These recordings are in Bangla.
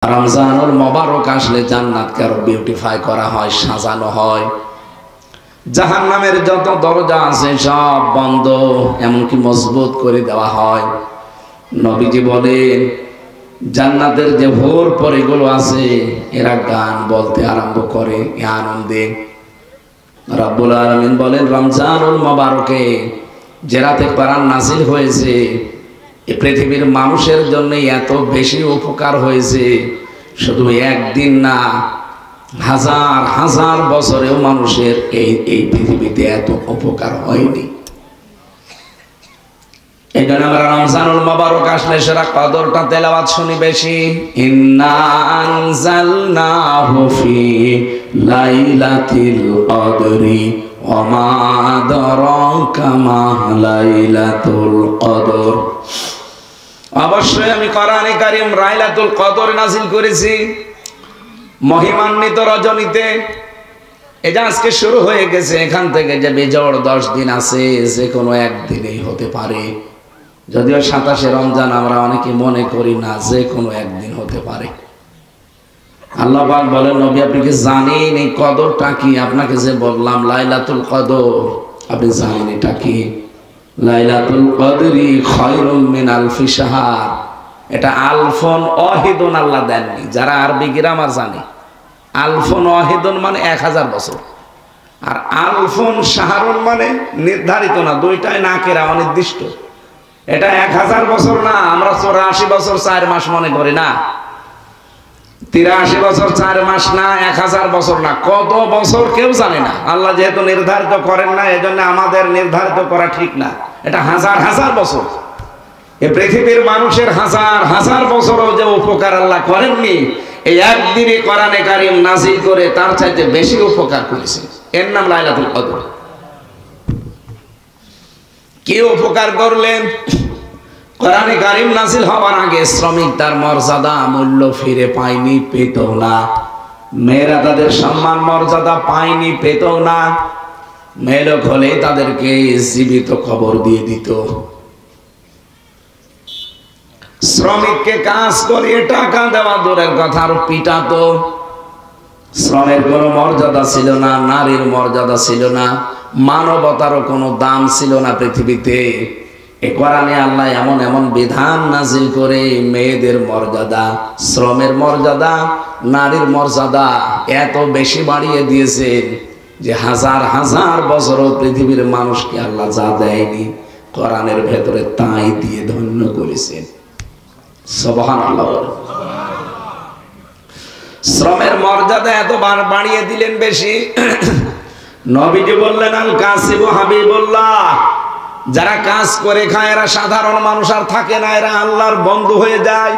রমজানুল মোবারক আসলে জান্নাতকে আরো বিউটিফাই করা হয়, সাজানো হয়। জাহান্নামের যত দরজা আছে সব বন্ধ, এমনকি মজবুত করে দেওয়া হয়। নবীজি বলেন জান্নাতের যে ভোর পরিগুলো আছে এরা গান বলতে আরম্ভ করে এ আনন্দে। রব্বুল আলামিন বলেন রমজানুল মোবারকে যে রাতে কোরআন নাযিল হয়েছে এই পৃথিবীর মানুষের জন্য এত বেশি উপকার হয়েছে, শুধু একদিন না, হাজার হাজার বছরেও মানুষের এই পৃথিবীতে এত উপকার হয়নি। এই জন্য আমরা রমজানুল মোবারক আসলে সেরা কদরটা তেলাওয়াত শুনি বেশি। ইন্না আনজালনাহু ফি লাইলাতিল কদরি ওয়া মা আদরাকা মা লাইলাতুল কদর। অবশ্যই আমি কোরআনে কারীম লাইলাতুল কদর নাযিল করেছি মহিমান্বিত রজনীতে। এই যে আজকে শুরু হয়ে গেছে, এখান থেকে যে বেজোড় 10 দিন আছে, যে কোনো একদিনেই হতে পারে। যদিও 27শে রমজান আমরা অনেকে মনে করি না, যে কোনো একদিন হতে পারে। আল্লাহ পাক বলেন নবী আপনি কি জানেন এই কদরটা কি? আপনাকে যে বললাম লাইলাতুল কদর, আপনি জানেন এটা কি? লাইলাতুল কদরি খায়রুম মিন আলফি শাহর। এটা আলফন ওয়াহিদুন আল্লাহ দেননি। যারা আরবি গ্রামার জানে, আলফন ওয়াহিদুন মানে 1000 বছর, আর আলফন শাহরুন মানে নির্ধারিত না, দুইটাই নাকেরা, অনির্দিষ্ট। এটা 1000 বছর না, আমরা 84 বছর 4 মাস মনে করি না, 83 বছর 4 মাস না, 1000 বছর না, কত বছর কেউ জানে না। আল্লাহ যেহেতু নির্ধারিত করেন না, এজন্য আমাদের নির্ধারিত করা ঠিক না। এটা হাজার হাজার বছর। এই পৃথিবীর মানুষের হাজার হাজার বছরও যে উপকার আল্লাহ করেননি, এই একদিনে কোরআনে কারীম নাযিল করে তার চাইতে বেশি উপকার করেছেন। এর নাম লাইলাতুল কদর। কি উপকার করলেন? কোরআনে কারীম নাযিল হওয়ার আগে শ্রমিক তার মর্যাদা মূল্য ফিরে পায়নি, পেত না। মেয়েরা তাদের সম্মান মর্যাদা পায়নি, পেত না। মেয়েলোক হলে তাদেরকে জীবিত খবর দিয়ে দিত। শ্রমিককে কাজ করিয়ে টাকা দেওয়া দূরের কথা, আর পিটাতো। শ্রমের কোনো মর্যাদা ছিল না, নারীর মর্যাদা ছিল না, মানবতারও কোনো দাম ছিল না পৃথিবীতে। এই কোরআনে আল্লাহ এমন এমন বিধান নাযিল করে মেয়েদের মর্যাদা, শ্রমের মর্যাদা, নারীর মর্যাদা এত বেশি বাড়িয়ে দিয়েছেন যে হাজার হাজার বছরও পৃথিবীর মানুষকে আল্লাহ যা দেয়নি কোরআনের ভেতরে তাই দিয়ে ধন্য করেছেন। সুবহানাল্লাহ। শ্রমের মর্যাদা এত বাড়িয়ে দিলেন বেশি। নবীজি বললেন আল কাসিবু হাবিবুল্লাহ, যারা কাজ করে খায় এরা সাধারণ মানুষ আর থাকে না, এরা আল্লাহর বন্ধু হয়ে যায়।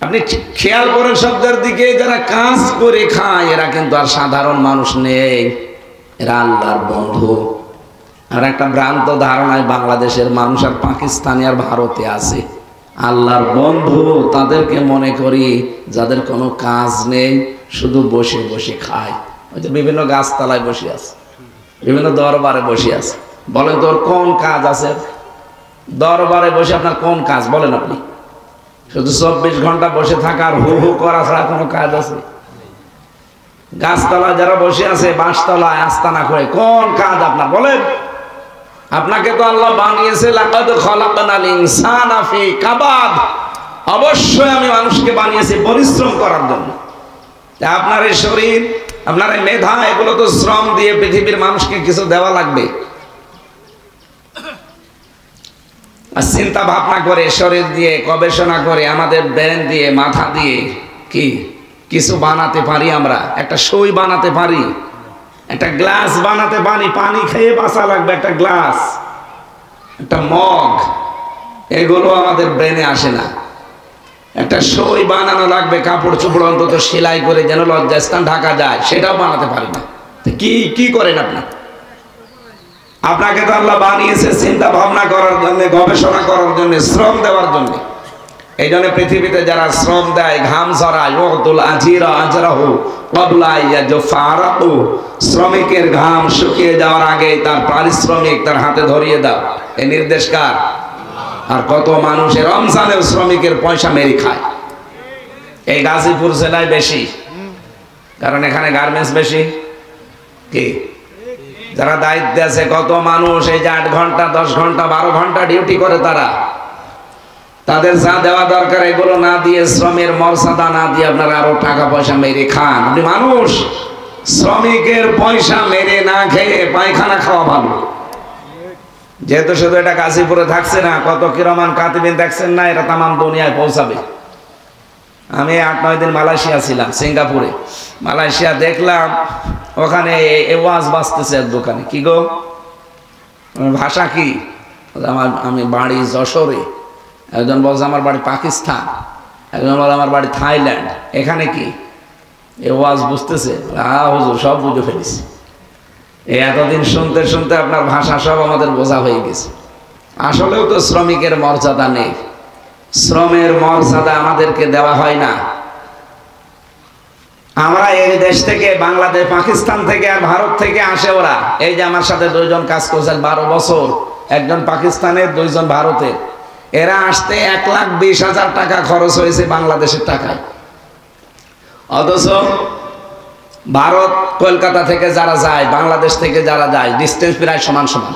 আপনি খেয়াল করেন শব্দের দিকে, যারা কাজ করে খায় এরা কিন্তু আর সাধারণ মানুষ নেই, এরা আল্লাহর বন্ধু। আর একটা ভ্রান্ত ধারণায় বাংলাদেশের মানুষ আর পাকিস্তানি আর ভারতে আছে। আল্লাহর বন্ধু তাদেরকে মনে করি যাদের কোনো কাজ নেই, শুধু বসে বসে খায়। ওই যে বিভিন্ন গাছতলায় বসে আছে, বিভিন্ন দরবারে বসে আছে। বলেন তোর কোন কাজ আছে? দরবারে বসে আপনার কোন কাজ বলেন? আপনি শুধু 24 ঘন্টা বসে থাকা আর হু হু করা ছাড়া কোনো কাজ আছে? গাছতলায় যারা বসে আছে, বাঁশতলায় আস্তানা করে, কোন কাজ আপনার বলেন? আপনাকে তো আল্লাহ বানিয়েছে লাকাদ খালাকনাল ইনসানা ফি কাবাদ। অবশ্যই আমি মানুষকে বানিয়েছি পরিশ্রম করার জন্য। আপনার এই শরীর, আপনার এই মেধা, এগুলো তো শ্রম দিয়ে পৃথিবীর মানুষকে কিছু দেওয়া লাগবে। আর চিন্তা ভাবনা করে, শরীর দিয়ে গবেষণা করে, আমাদের ব্রেন দিয়ে, মাথা দিয়ে কি কিছু বানাতে পারি। আমরা একটা সই বানাতে পারি, একটা গ্লাস বানাতে পারি। পানি খেয়ে বাঁচা লাগবে, একটা গ্লাস, একটা মগ, এগুলো আমাদের ব্রেনে আসে না। একটা সই বানানো লাগবে, কাপড় চোপড় অন্তত সেলাই করে যেন লজ্জাস্থান ঢাকা যায়, সেটাও বানাতে পারি না। কি কি করেন আপনি? আপনাকে তো আল্লাহ বানিয়েছে চিন্তা ভাবনা করার জন্য, গবেষণা করার জন্য, শ্রম দেওয়ার জন্য। এই জন্য পৃথিবীতে যারা শ্রম দেয়, ঘাম ঝরায়, ওয়াতুল আজিরা আজরাহু ক্বাবলা ইয়াজফারাহু, শ্রমিকের ঘাম শুকিয়ে যাওয়ার আগে তার পারিশ্রমিক তার হাতে ধরিয়ে দাও, এই নির্দেশ কার? আর কত মানুষের রমজানেও শ্রমিকের পয়সা মেরে খায়। এই গাজীপুর জেলায় বেশি, কারণ এখানে গার্মেন্টস বেশি। কি যারা দায়িত্বে আছে, কত মানুষ এই যে 8 ঘন্টা 10 ঘন্টা 12 ঘন্টা ডিউটি করে, তাদের যা দেওয়া দরকার এগুলো না দিয়ে, শ্রমের মর্যাদা না দিয়ে আপনারা আরো টাকা পয়সা মেরে খান। আপনি মানুষ, শ্রমিকের পয়সা মেরে না খেয়ে পায়খানা খাওয়া ভালো। যেহেতু শুধু এটা গাজীপুরে থাকছে না, কত কিরমান কাতিবিন দেখছেন না, এটা তামাম দুনিয়ায় পৌঁছাবে। আমি 8-9 দিন মালয়েশিয়া ছিলাম, সিঙ্গাপুরে। মালয়েশিয়া দেখলাম ওখানে ওয়াজ বাজতেছে এক দোকানে। কি গো, ভাষা কি? আমি বাড়ি যশোরে। একজন বলছে আমার বাড়ি পাকিস্তান, একজন বলে আমার বাড়ি থাইল্যান্ড। এখানে কি এ ওয়াজ বুঝতেছে? হুজুর সব বুঝে ফেলেছি। এতদিন শুনতে শুনতে আপনার ভাষা সব আমাদের বোঝা হয়ে গেছে। আসলেও তো শ্রমিকের মর্যাদা নেই, শ্রমের মর্যাদা আমাদেরকে দেওয়া হয় না। আমরা এই দেশ থেকে, বাংলাদেশ, পাকিস্তান থেকে আর ভারত থেকে আসে ওরা। এই যে আমার সাথে 2 জন কাজ করছেন 12 বছর, একজন পাকিস্তানের 2 জন ভারতের। এরা আসতে 1,20,000 টাকা খরচ হয়েছে বাংলাদেশের টাকায়। অথচ ভারত, কলকাতা থেকে যারা যায়, বাংলাদেশ থেকে যারা যায়, ডিস্টেন্স প্রায় সমান সমান।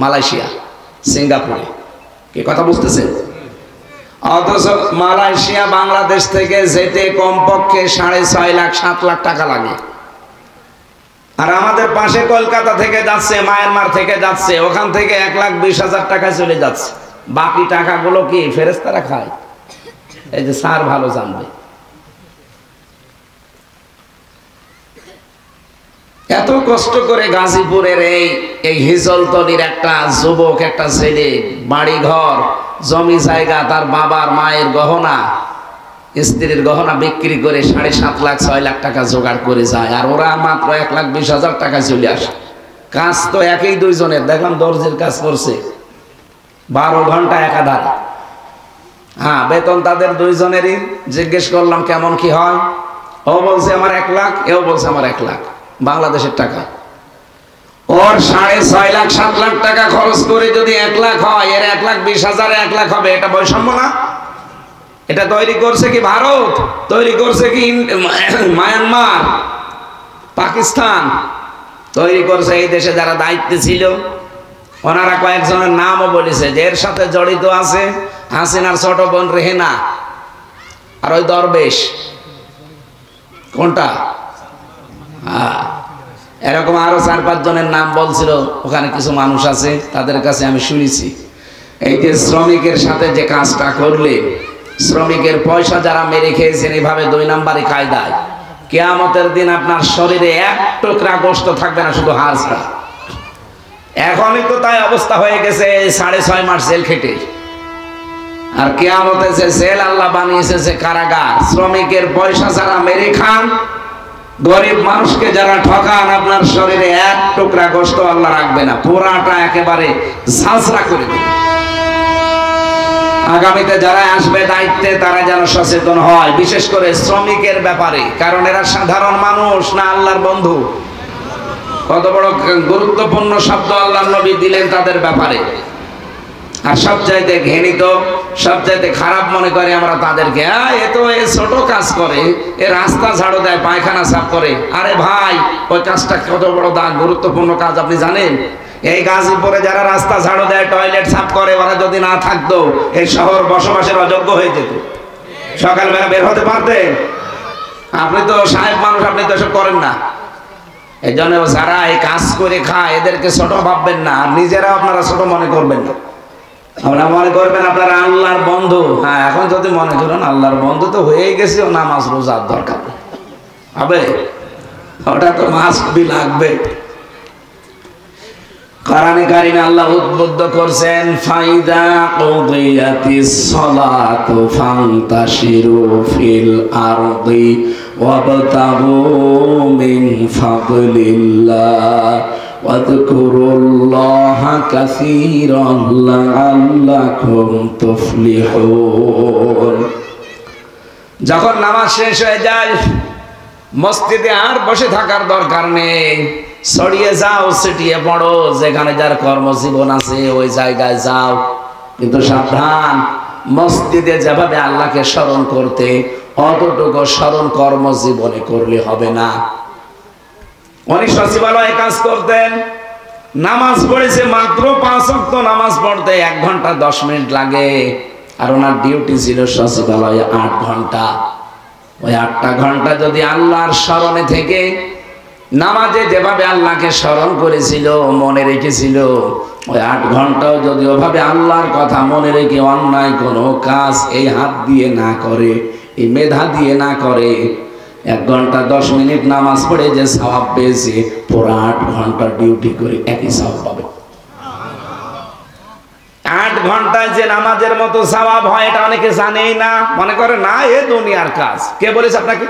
মালয়েশিয়া, সিঙ্গাপুরে, কি কথা বুঝতেছে? অথচ মালয়েশিয়া বাংলাদেশ থেকে যেতে কমপক্ষে 6.5 লাখ 7 লাখ টাকা লাগে। আর আমাদের পাশে কলকাতা থেকে যাচ্ছে, মায়ানমার থেকে যাচ্ছে, ওখান থেকে 1,20,000 টাকা চলে যাচ্ছে। বাকি টাকাগুলো কি ফেরেশতারা খায়? এই যে স্যার ভালো জানবে। এত কষ্ট করে গাজীপুরের এই হিজলতলির একটা যুবক, একটা ছেলে, বাড়ি ঘর জমি জায়গা, তার বাবার মায়ের গহনা, স্ত্রীর গহনা বিক্রি করে 7.5 লাখ 6 লাখ টাকা জোগাড় করে যায়। আর ওরা মাত্র 1,20,000 টাকা চলে আসে। কাজ তো একই 2 জনের। দেখলাম দর্জির কাজ করছে 12 ঘন্টা একাধারে। হ্যাঁ, বেতন তাদের 2 জনেরই। জিজ্ঞেস করলাম কেমন কি হয়? ও বলছে আমার 1 লাখ, এও বলছে আমার 1 লাখ বাংলাদেশের টাকা। ওর 6.5 লাখ 7 লাখ টাকা খরচ করে যদি 1 লাখ হয়, এর 1,20,000 1 লাখ হবে। এটা বৈষম্য না? এটা তৈরি করছে কি ভারত? তৈরি করছে কি মায়ানমার, পাকিস্তান? তৈরি করছে এই দেশে যারা দায়িত্বে ছিল। ওনারা কয়েকজনের নামও বলেছে যে এর সাথে জড়িত আছে হাসিনার ছোট বোন রেহেনা আর ওই দরবেশ। কোনটা? এরকম আরো 4-5 জনের নাম বলছিল। ওখানে কিছু মানুষ আছে, তাদের কাছে আমি শুনেছি। এই যে শ্রমিকের সাথে যে কাজটা করলে, শ্রমিকের পয়সা যারা মেরে খেয়েছেন এইভাবে 2 নাম্বারি কায়দায়, কিয়ামতের দিন আপনার শরীরে 1 টুকরা গোশত থাকবে না, শুধু হাড় ছাড়া। এখনই তো তাই অবস্থা হয়ে গেছে 6.5 মাস জেল খেটে। আর কিয়ামতে যে জেল আল্লাহ বানিয়েছে, যে কারাগার, শ্রমিকের পয়সা যারা মেরে খান, গরিব মানুষকে যারা ঠকান, আপনার শরীরে 1 টুকরা গোশত আল্লাহ রাখবে না, পুরাটা একেবারে ঝাঁঝরা করে দেবে। আগামীতে যারা আসবে দায়িত্বে, তারা যেন সচেতন হয়, বিশেষ করে শ্রমিকের ব্যাপারে। কারণ এরা সাধারণ মানুষ না, আল্লাহর বন্ধু। কত বড় গুরুত্বপূর্ণ শব্দ আল্লাহর নবী দিলেন তাদের ব্যাপারে। আর সবচাইতে ঘৃণিত, সবচাইতে খারাপ মনে করে আমরা তাদেরকে। এ তো এ ছোট কাজ করে, এ রাস্তা ঝাড়ু দেয়, পায়খানা সাফ করে। আরে ভাই, ওই কাজটা কত বড় গুরুত্বপূর্ণ কাজ আপনি জানেন? এই গাজীপুরে যারা রাস্তা ঝাড়ু দেয়, টয়লেট সাফ করে, ওরা যদি না থাকতো এই শহর বসবাসের অযোগ্য হয়ে যেত। সকালবেলা বের হতে পারতেন? আপনি তো সাহেব মানুষ, আপনি তো এসব করেন না। এই জন্য যারা এই কাজ করে খায়, এদেরকে ছোট ভাববেন না, আর নিজেরা আপনারা ছোট মনে করবেন না। আপনারা মনে করবেন আপনারা আল্লাহর বন্ধু। হ্যাঁ, এখন যদি মনে করেন আল্লাহর বন্ধু তো হয়েই গেছে, নামাজ রোজার দরকার হবে, ওটা তো মাস্ট বি লাগবে। কোরআনে কারিমে আল্লাহ উদ্বুদ্ধ করছেন, ফাইদা কুদিয়াতিস সালাতু ফান্তাশিরু ফিল আরদি ওয়াবতাগু মিন ফাদলিল্লাহ ওয়াযকুরুল্লাহা কাসীরান লাআল্লাকুম তুফলিহুন। যখন নামাজ শেষ হয়ে যায়, মসজিদে আর বসে থাকার দরকার নেই, ছড়িয়ে যাও, ছিটিয়ে পড়ো, যেখানে যার কর্মজীবন আছে ওই জায়গায় যাও। কিন্তু সাবধান, মসজিদে যেভাবে আল্লাহকে স্মরণ করতে, অতটুকু স্মরণ কর্মজীবনে করলে হবে না। উনি সচিবালয়ে কাজ করতেন, নামাজ পড়েছে মাত্র 5 ওয়াক্ত নামাজ পড়তে 1 ঘন্টা 10 মিনিট লাগে, আর ওনার ডিউটি ছিল সচিবালয়ে 8 ঘন্টা। ওই 8টা ঘন্টা যদি আল্লাহর স্মরণে থেকে নামাজে যেভাবে আল্লাহকে স্মরণ করেছিল, মনে রেখেছিল, ওই 8 ঘন্টাও যদি ওভাবে আল্লাহর কথা মনে রেখে অন্যায় কোনো কাজ এই হাত দিয়ে না করে, এই মেধা দিয়ে না করে, 1 ঘন্টা 10 মিনিট নামাজ পড়ে যে সওয়াব পেয়েছে, পুরো 8 ঘন্টা ডিউটি করে একই সওয়াব পাবে। 8 ঘন্টায় যে নামাজের মতো সওয়াব হয় এটা অনেকে জানেই না, মনে করে না এ দুনিয়ার কাজ। কে বলেছে আপনাকে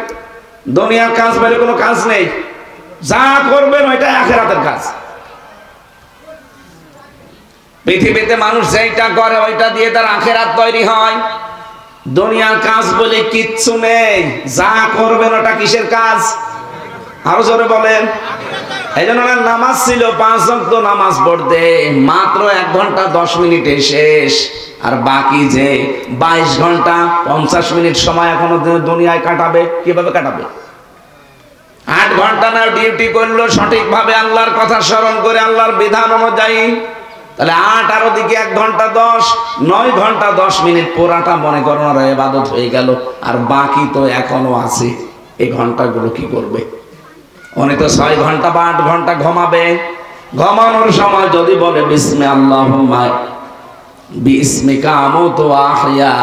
দুনিয়ার কাজ বলে কোনো কাজ নেই? যা করবেন ওইটা আখিরাতের কাজ। পৃথিবীতে মানুষ যেটা করে ওইটা দিয়ে তার আখিরাত তৈরি হয়। দুনিয়ার কাজ বলে কিচ্ছু নেই। যা করবেন ওটা কিসের কাজ? আরো জোরে বলেন। এই জন্য নামাজ ছিল 5 ওয়াক্ত নামাজ পড়তে মাত্র 1 ঘন্টা 10 মিনিটে শেষ, আর বাকি যে 22 ঘন্টা 50 মিনিট সময় এখনো দুনিয়ায় কাটাবে। কিভাবে কাটাবে? 8 ঘন্টা না ডিউটি করলো সঠিকভাবে আল্লাহর কথা স্মরণ করে আল্লাহর বিধান অনুযায়ী, তাহলে 8 আর ওদিকে 1 ঘন্টা 10, 9 ঘন্টা 10 মিনিট পুরাটা মনে করেন আর ইবাদত হয়ে গেল, আর বাকি তো এখনো আছে। এই ঘন্টাগুলো কি করবে? উনি তো 6 ঘন্টা বা 8 ঘন্টা ঘুমাবে। ঘুমানোর সময় যদি বলে বিসমি আল্লাহুম্মা বিসমিকা আমুতু ওয়া আহইয়া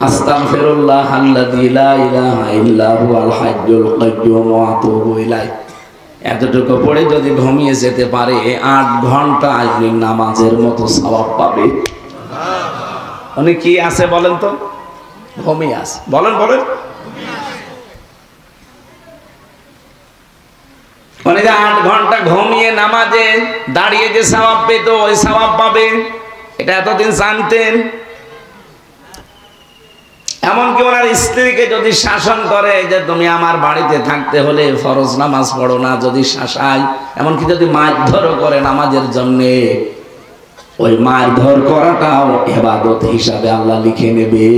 আস্তাগফিরুল্লাহ আল্লাযী লা ইলাহা ইল্লা হুয়াল হাইয়্যুল কাইয়্যুম ওয়া আতুবু ইলাইহি, এতটুকু পড়ে যদি ঘুমিয়ে যেতে পারে 8 ঘন্টা আইনি নামাজের মতো সওয়াব পাবে। উনি কি আছে বলেন তো? ঘুমিয়ে আছে। বলেন বলেন। উনি যে 8 ঘন্টা ঘুমিয়ে নামাজে দাঁড়িয়ে যে সওয়াব পেত ওই সওয়াব পাবে, এটা এতদিন জানতেন। এমনকি ওনার স্ত্রীকে যদি শাসন করে যে তুমি আমার বাড়িতে থাকতে হলে ফরজ নামাজ পড়ো না, যদি শাসায়, এমনকি যদি মারধরও করে নামাজের জন্য, ওই মারধর করাটাও ইবাদত হিসাবে আল্লাহ লিখে নেবে।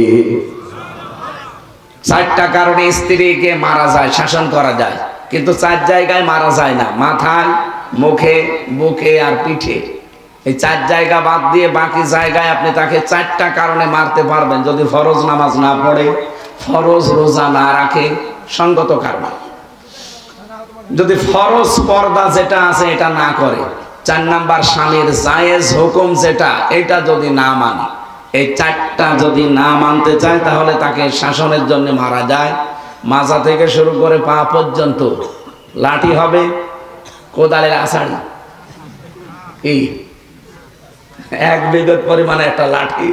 4টা কারণে স্ত্রীকে মারা যায়, শাসন করা যায়, কিন্তু 4 জায়গায় মারা যায় না, মাথায়, মুখে, বুকে আর পিঠে। এই 4 জায়গা বাদ দিয়ে বাকি জায়গায় আপনি তাকে 4টা কারণে মারতে পারবেন, যদি ফরজ নামাজ না পড়ে, ফরজ রোজা না রাখে, সঙ্গত কারণ। যদি ফরজ পর্দা যেটা আছে এটা না করে, 4 নাম্বার স্বামীর জায়েজ হুকুম যেটা, এটা যদি না মানে, এই 4টা যদি না মানতে চায় তাহলে তাকে শাসনের জন্য মারা যায়। মাজা থেকে শুরু করে পা পর্যন্ত লাঠি হবে, কোদালের আছাড়ি, এই 1 বিঘত পরিমাণে একটা লাঠি,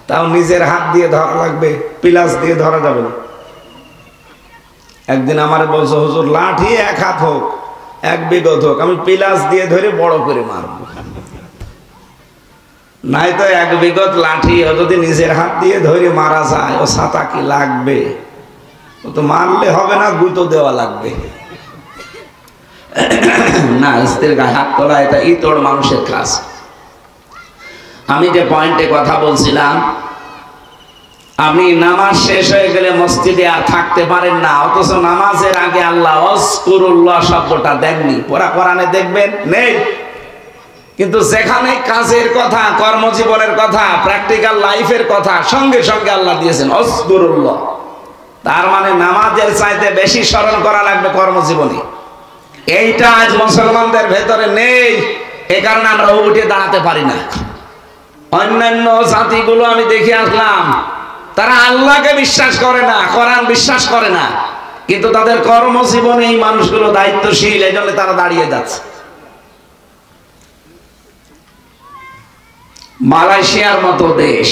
তাও নিজের হাত দিয়ে ধরা লাগবে, পিলাস দিয়ে ধরা যাবে না। একদিন আমার বলছে হুজুর লাঠি 1 হাত হোক, 1 বিঘত হোক, আমি পিলাস দিয়ে ধরে বড় করে মারব। নাই তো 1 বিঘত লাঠি যদি নিজের হাত দিয়ে ধরে মারা যায়, ও ছাতা কি লাগবে? ও তো মারলে হবে না, গুঁতো দেওয়া লাগবে। না, স্ত্রীর গায়ে হাত তোলা এটা ইতর মানুষের কাজ। আমি যে পয়েন্টে কথা বলছিলাম, আপনি নামাজ শেষ হয়ে গেলে মসজিদে আর থাকতে পারেন না, অথচ নামাজের আগে আল্লাহ ওয়াজকুরুল্লাহ শব্দটা দেননি। কোরআনে দেখবেন নেই, কিন্তু যেখানে কাজের কথা, কর্মজীবনের কথা, প্র্যাকটিক্যাল লাইফের কথা সঙ্গে সঙ্গে আল্লাহ দিয়েছেন ওয়াজকুরুল্লাহ। তার মানে নামাজের চাইতে বেশি স্মরণ করা লাগবে কর্মজীবনে। এইটা আজ মুসলমানদের ভেতরে নেই, এ কারণে আমরা উঠে দাঁড়াতে পারি না। অন্যান্য জাতিগুলো আমি দেখে আসলাম, তারা আল্লাহকে বিশ্বাস করে না, কোরআন বিশ্বাস করে না, কিন্তু তাদের কর্মজীবনে এই মানুষগুলো দায়িত্বশীল, এই জন্য তারা দাঁড়িয়ে যাচ্ছে। মালয়েশিয়ার মতো দেশ,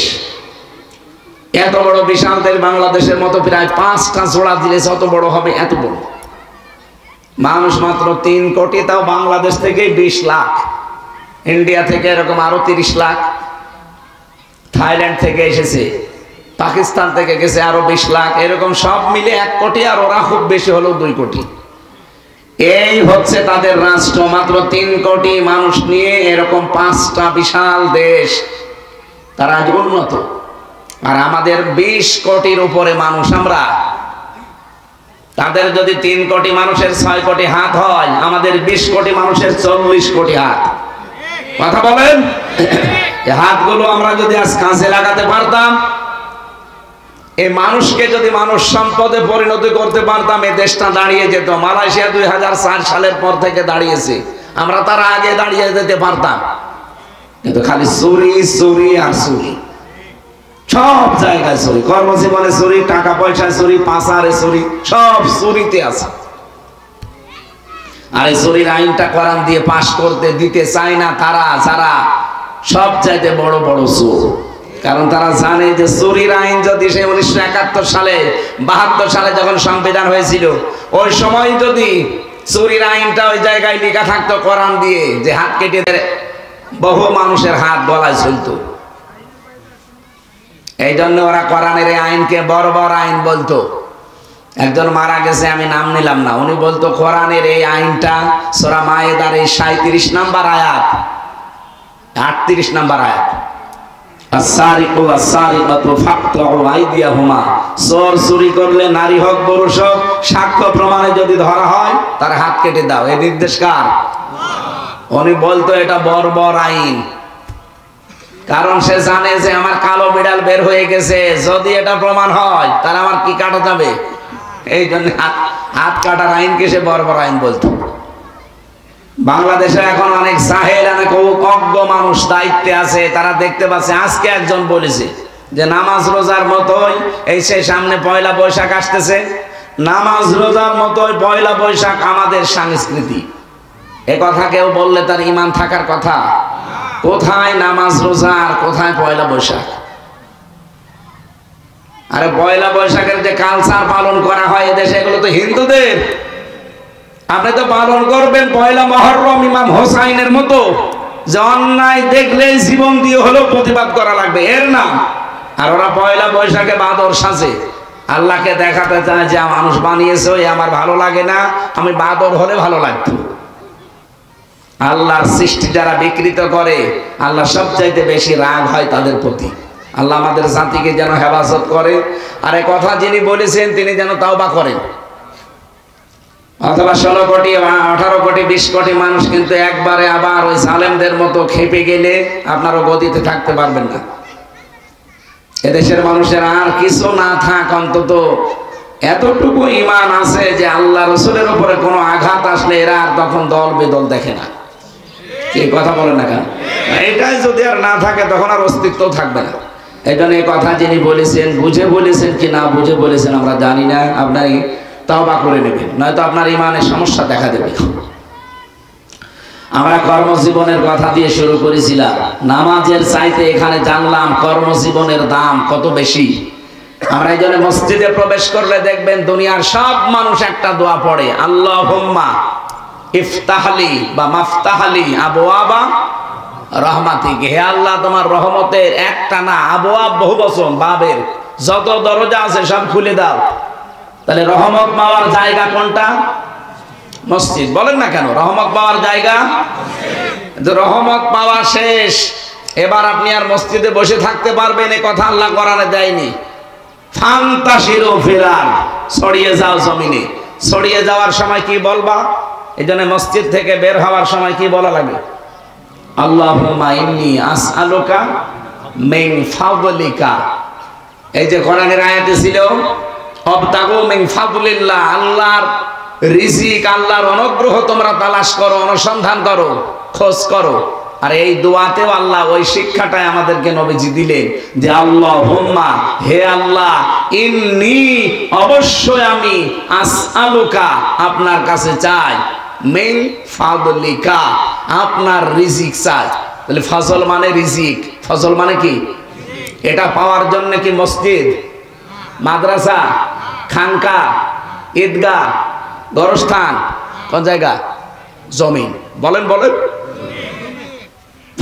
এত বড় বিশাল দেশ, বাংলাদেশের মতো প্রায় 5টা জোড়া দিলে যত বড় হবে, এত বড় মানুষ মাত্র 3 কোটি, তাও বাংলাদেশ থেকে 20 লাখ, ইন্ডিয়া থেকে এরকম আরো 30 লাখ, থাইল্যান্ড থেকে এসেছে, পাকিস্তান থেকে গেছে আরো 20 লাখ, এরকম সব মিলে 1 কোটি, আর ওরা খুব বেশি হলেও 2 কোটি। এই হচ্ছে তাদের রাষ্ট্র। মাত্র 3 কোটি মানুষ নিয়ে এরকম 5টা বিশাল দেশ, তারা আজ উন্নত। আর আমাদের 20 কোটির উপরে মানুষ আমরা, তাদের যদি 3 কোটি মানুষের 6 কোটি হাত হয়, আমাদের 20 কোটি মানুষের 40 কোটি হাত। কথা বলেন, এই হাতগুলো আমরা যদি আজ কাজে লাগাতে পারতাম, এই মানুষকে যদি মানুষ সম্পদে পরিণত করতে পারতাম, এই দেশটা দাঁড়িয়ে যেত। মালয়েশিয়া 2004 সালের পর থেকে দাঁড়িয়েছে, আমরা তার আগে দাঁড়িয়ে যেতে পারতাম। কিন্তু খালি চুরি চুরি আর চুরি, সব জায়গায় চুরি, কর্মজীবনে চুরি, টাকা পয়সা চুরি, পাচারে চুরি, সব চুরিতে আছে। আর এই চুরির আইনটা কোরআন দিয়ে পাশ করতে দিতে চায় না তারা, যারা সব চাইতে বড় বড় চোর। কারণ তারা জানে যে চুরির আইন যদি সে 1971 সালে 72 সালে যখন সংবিধান হয়েছিল, ওই সময় যদি চুরির আইনটা ওই জায়গায় লেখা থাকতো কোরআন দিয়ে, যে হাত কেটে বহু মানুষের হাত গলায় ঝুলতো। এই জন্য ওরা কোরআনের এই আইনকে বর্বর আইন বলতো। একজন মারা গেছে, আমি নাম নিলাম না, উনি বলতো কোরআনের এই আইনটা সূরা মায়েদার এই 37 নম্বর আয়াত, 38 নম্বর আয়াত, আস-সারিকু ওয়াস-সারিকাতু ফাকতাউ আইদিয়াহুমা, চোর চুরি করলে নারী হোক পুরুষ হোক, সাক্ষ্য প্রমাণে যদি ধরা হয় তার হাত কেটে দাও। এই নির্দেশ কার? উনি বলতো এটা বর্বর আইন। কারণ সে জানে যে আমার কালো বিড়াল বের হয়ে গেছে, যদি এটা প্রমাণ হয় তাহলে আমার কি কাটা যাবে। এই জন্য হাত কাটার আইনকে সে বর্বর আইন বলতো। বাংলাদেশে এখন অনেক জাহেল, অনেক অজ্ঞ মানুষ দায়িত্বে আছে, তারা দেখতে পাচ্ছে। আজকে একজন বলেছে যে নামাজ রোজার মতোই এই সে সামনে পয়লা বৈশাখ আসতেছে, নামাজ রোজার মতোই পয়লা বৈশাখ আমাদের সংস্কৃতি। এ কথা কেউ বললে তার ঈমান থাকার কথা? কোথায় নামাজ রোজা আর কোথায় পয়লা বৈশাখ? আরে পয়লা বৈশাখের যে কালচার পালন করা হয় এদেশে, এগুলো তো হিন্দুদের। আপনি তো পালন করবেন পয়লা মুহররম ইমাম হোসাইনের মতো, যে অন্যায় দেখলে জীবন দিয়ে হলেও প্রতিবাদ করা লাগবে, এর নাম। আর ওরা পয়লা বৈশাখে বাদর সাজে, আল্লাহকে দেখাতে চায় যে মানুষ বানিয়েছে, ওই আমার ভালো লাগে না, আমি বাদর হলে ভালো লাগতো। আল্লাহর সৃষ্টি যারা বিকৃত করে, আল্লাহ সবচাইতে বেশি রাগ হয় তাদের প্রতি। আল্লাহ আমাদের জাতিকে যেন হেফাজত করে, আর এই কথা যিনি বলেছেন তিনি যেন তাওবা করেন। অথবা 16 কোটি 18 কোটি 20 কোটি মানুষ কিন্তু একবারে আবার ওই জালেমদের মতো খেপে গেলে আপনারও গদিতে থাকতে পারবেন না। এদেশের মানুষের আর কিছু না থাক, অন্তত এতটুকু ঈমান আছে যে আল্লাহ রাসূলের উপরে কোনো আঘাত আসলে এরা আর তখন দল বেদল দেখে না। কি কথা বলেন না কেন? এটাই যদি আর না থাকে তখন আর অস্তিত্ব থাকবে না। এই জন্য এই কথা যিনি বলেছেন, বুঝে বলেছেন কি না বুঝে বলেছেন আমরা জানি না, আপনারই তাওবা করে নেবেন, নয়তো আপনার ঈমানের সমস্যা দেখা দেবে। আমরা কর্মজীবনের কথা দিয়ে শুরু করেছিলাম, নামাজের চাইতে এখানে জানলাম কর্মজীবনের দাম কত বেশি। আমরা এই জন্য মসজিদে প্রবেশ করলে দেখবেন দুনিয়ার সব মানুষ একটা দোয়া পড়ে, আল্লাহুম্মা ইফতাহলি বা মাফতাহলি আবওয়াবা রহমাতিক, হে আল্লাহ তোমার রহমতের একটা না, আবওয়াব বহু বচন, বাবের যত দরজা আছে সব খুলে দাও। তাহলে রহমত পাওয়ার জায়গা কোনটা? মসজিদ। বলেন না কেন? রহমত পাওয়ার জায়গা, রহমত পাওয়া শেষ, এবার আপনি আর মসজিদে বসে থাকতে পারবেন এ কথা আল্লাহ কোরআনে দেয়নি। ফান্তাশিরু ফিল আরদ, ছড়িয়ে যাও জমিনে। ছড়িয়ে যাওয়ার সময় কি বলবা? এই জন্য মসজিদ থেকে বের হওয়ার সময় কি বলা লাগে? আল্লাহুম্মা ইন্নী আসআলুকা মিন ফাদলিকা। এই যে কোরআনের আয়াতে ছিল অবতাগু মিন ফাদলিল্লাহ, আল্লাহর রিজিক, আল্লাহর অনুগ্রহ তোমরা তালাশ করো, অনুসন্ধান করো, খোঁজ করো। আর এই দোয়াতেও আল্লাহ ওই শিক্ষাটাই আমাদেরকে নবীজি দিলেন যে আল্লাহুম্মা, হে আল্লাহ, ইন্নী, অবশ্যই আমি, আসআলুকা, আপনার কাছে চাই, মিন ফাদলিকা, আপনার রিজিক চাই। তাহলে ফজল মানে রিজিক, ফজল মানে কি? এটা পাওয়ার জন্য কি মসজিদ, মাদ্রাসা, খানকা, ঈদগাহ, গরস্থান, কোন জায়গা? জমিন। বলেন বলেন।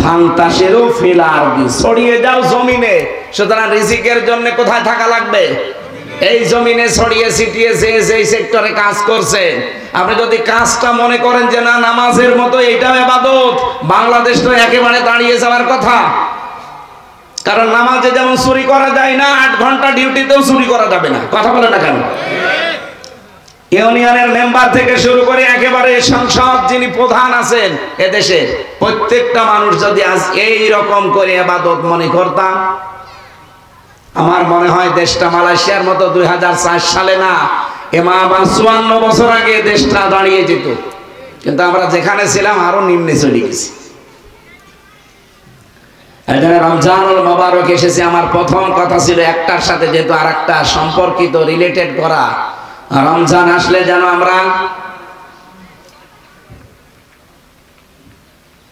ফান্তাশিরু ফিল আরদি, ছড়িয়ে যাও জমিনে। সুতরাং রিজিকের জন্য কোথায় থাকা লাগবে? এই জমিনে ছড়িয়ে ছিটিয়ে যে সেক্টরে কাজ করছে। আপনি যদি কাজটা মনে করেন যে না নামাজের মতো এইটাও ইবাদত, বাংলাদেশ তো একেবারে দাঁড়িয়ে যাওয়ার কথা। কারণ নামাজে যেমন চুরি করা যায় না, 8 ঘন্টা ডিউটিতেও চুরি করা যাবে না। কথা বলে না কেন? ইউনিয়নের মেম্বার থেকে শুরু করে একেবারে সংসদ যিনি প্রধান আছেন এদেশে, প্রত্যেকটা মানুষ যদি আজ এই রকম করে ইবাদত মনে করতাম, আমার মনে হয় দেশটা মালয়েশিয়ার মতো 2004 সালে না, এমা 54 বছর আগে দেশটা দাঁড়িয়ে যেত। কিন্তু আমরা যেখানে ছিলাম আরো নিম্নে চলে গেছি। এখানে রমজানুল মোবারক এসেছে, আমার প্রথম কথা ছিল একটার সাথে যেহেতু আর একটা সম্পর্কিত, রিলেটেড করা। রমজান আসলে যেন আমরা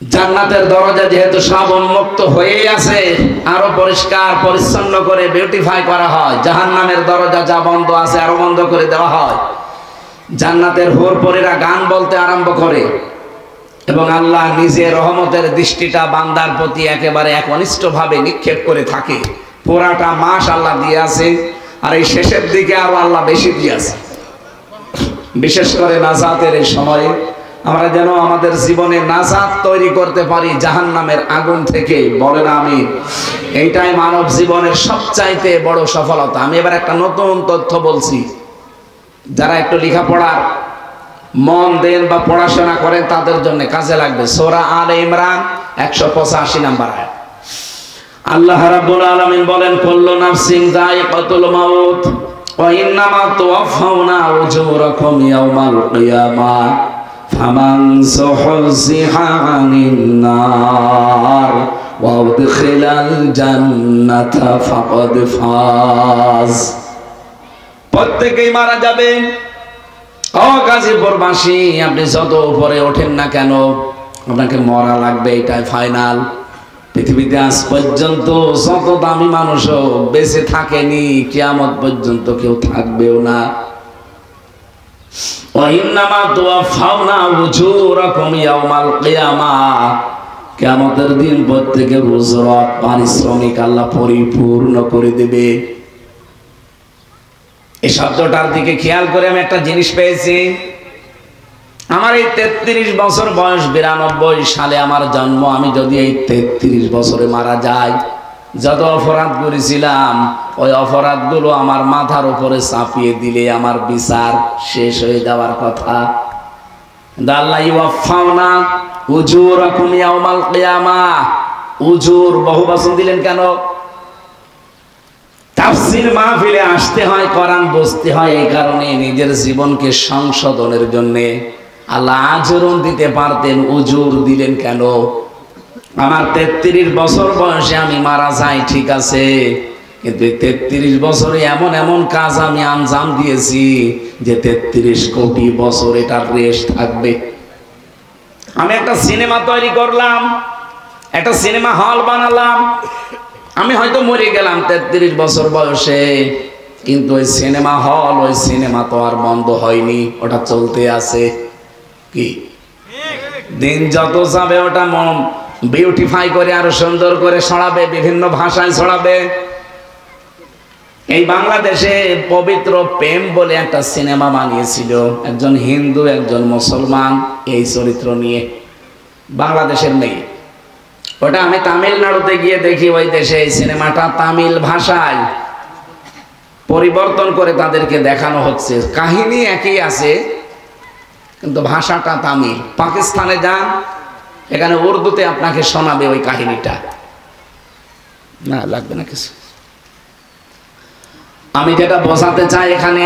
জান্নাতের দরজা যেহেতু সব উন্মুক্ত হয়ে আছে, আরো পরিষ্কার পরিচ্ছন্ন করে বিউটিফাই করা হয়। জাহান্নামের দরজা যা বন্ধ আছে আরো বন্ধ করে দেওয়া হয়। জান্নাতের হুরপরীরা গান বলতে আরম্ভ করে এবং আল্লাহ নিজের রহমতের দৃষ্টিটা বান্দার প্রতি একেবারে একনিষ্ঠভাবে নিক্ষেপ করে থাকে। পুরাটা মাস আল্লাহ দিয়ে আছে, আর এই শেষের দিকে আরো আল্লাহ বেশি দিয়ে আছে। বিশেষ করে নাজাতের এই সময়ে আমরা যেন আমাদের জীবনে নাজাত তৈরি করতে পারি জাহান্নামের আগুন থেকে। বলেন আমিন। এইটাই মানব জীবনের সবচাইতে বড় সফলতা। আমি এবার একটা নতুন তথ্য বলছি, যারা একটু লেখাপড়ার মন দেন বা পড়াশোনা করেন তাদের জন্য কাজে লাগবে। সূরা আলে ইমরান 185 নম্বর আয়াত। আল্লাহ রাব্বুল আলামিন বলেন, কুল্লু নাফসিন যায়িকাতুল মাউত ওয়া ইন্নামা তুওয়াফাউনা উজুরাকুম ইয়াওমাল কিয়ামাহ ফামান যুহজিহা আনিন নার ওয়া উদখিলাল জান্নাতা ফাকাদ ফাজ। প্রত্যেকেই মারা যাবে। ও গাজীপুরবাসী, আপনি যত উপরে ওঠেন না কেন আপনাকে মরা লাগবে, এটাই ফাইনাল। পৃথিবীতে আজ পর্যন্ত যত দামি মানুষও বেঁচে থাকেনি, কিয়ামত পর্যন্ত কেউ থাকবেও না। ওয়া ইন্নামা তুওয়াফাউনা উজুরাকুম ইয়াওমাল কিয়ামাহ, কিয়ামতের দিন প্রত্যেকের উজরত পারিশ্রমিক আল্লাহ পরিপূর্ণ করে দেবে। এই শব্দটার দিকে খেয়াল করে আমি একটা জিনিস পেয়েছি। আমার এই 33 বছর বয়স, 92 সালে আমার জন্ম। আমি যদি এই 33 বছরে মারা যাই, যত অপরাধ করেছিলাম ওই অপরাধগুলো আমার মাথার উপরে চাপিয়ে দিলে আমার বিচার শেষ হয়ে যাওয়ার কথা। আল্লাহ ইউওয়াফাউনা উজুরাকুম ইয়াওমাল কিয়ামাহ, উজুর বহুবচন দিলেন কেন? তাফসীর মাহফিলে আসতে হয়, কোরআন বুঝতে হয়, এই কারণে নিজের জীবনকে সংশোধনের জন্য আল্লাহ আজরুন দিতে পারতেন, উজুর দিলেন কেন? আমার 33 বছর বয়সে আমি মারা যাই, ঠিক আছে, কিন্তু 33 বছরে এমন এমন কাজ আমি আঞ্জাম দিয়েছি যে 33 কোটি বছর এটার রেশ থাকবে। আমি একটা সিনেমা তৈরি করলাম, একটা সিনেমা হল বানালাম। আমি হয়তো মরে গেলাম 33 বছর বয়সে, কিন্তু ওই সিনেমা হল, ওই সিনেমা তো আর বন্ধ হয়নি, ওটা চলতে আছে। কি দিন যত যাবে ওটা বিউটিফাই করে আরো সুন্দর করে ছড়াবে, বিভিন্ন ভাষায় ছড়াবে। এই বাংলাদেশে পবিত্র প্রেম বলে একটা সিনেমা বানিয়েছিল একজন হিন্দু একজন মুসলমান, এই চরিত্র নিয়ে, বাংলাদেশের মেয়ে। ওটা আমি তামিলনাড়ুতে গিয়ে দেখি, ওই দেশে এই সিনেমাটা তামিল ভাষায় পরিবর্তন করে তাদেরকে দেখানো হচ্ছে। কাহিনী একই আছে কিন্তু ভাষাটা তামিল। পাকিস্তানে যান, এখানে উর্দুতে আপনাকে শোনাবে ওই কাহিনীটা। না লাগবে না কিছু। আমি যেটা বোঝাতে চাই এখানে,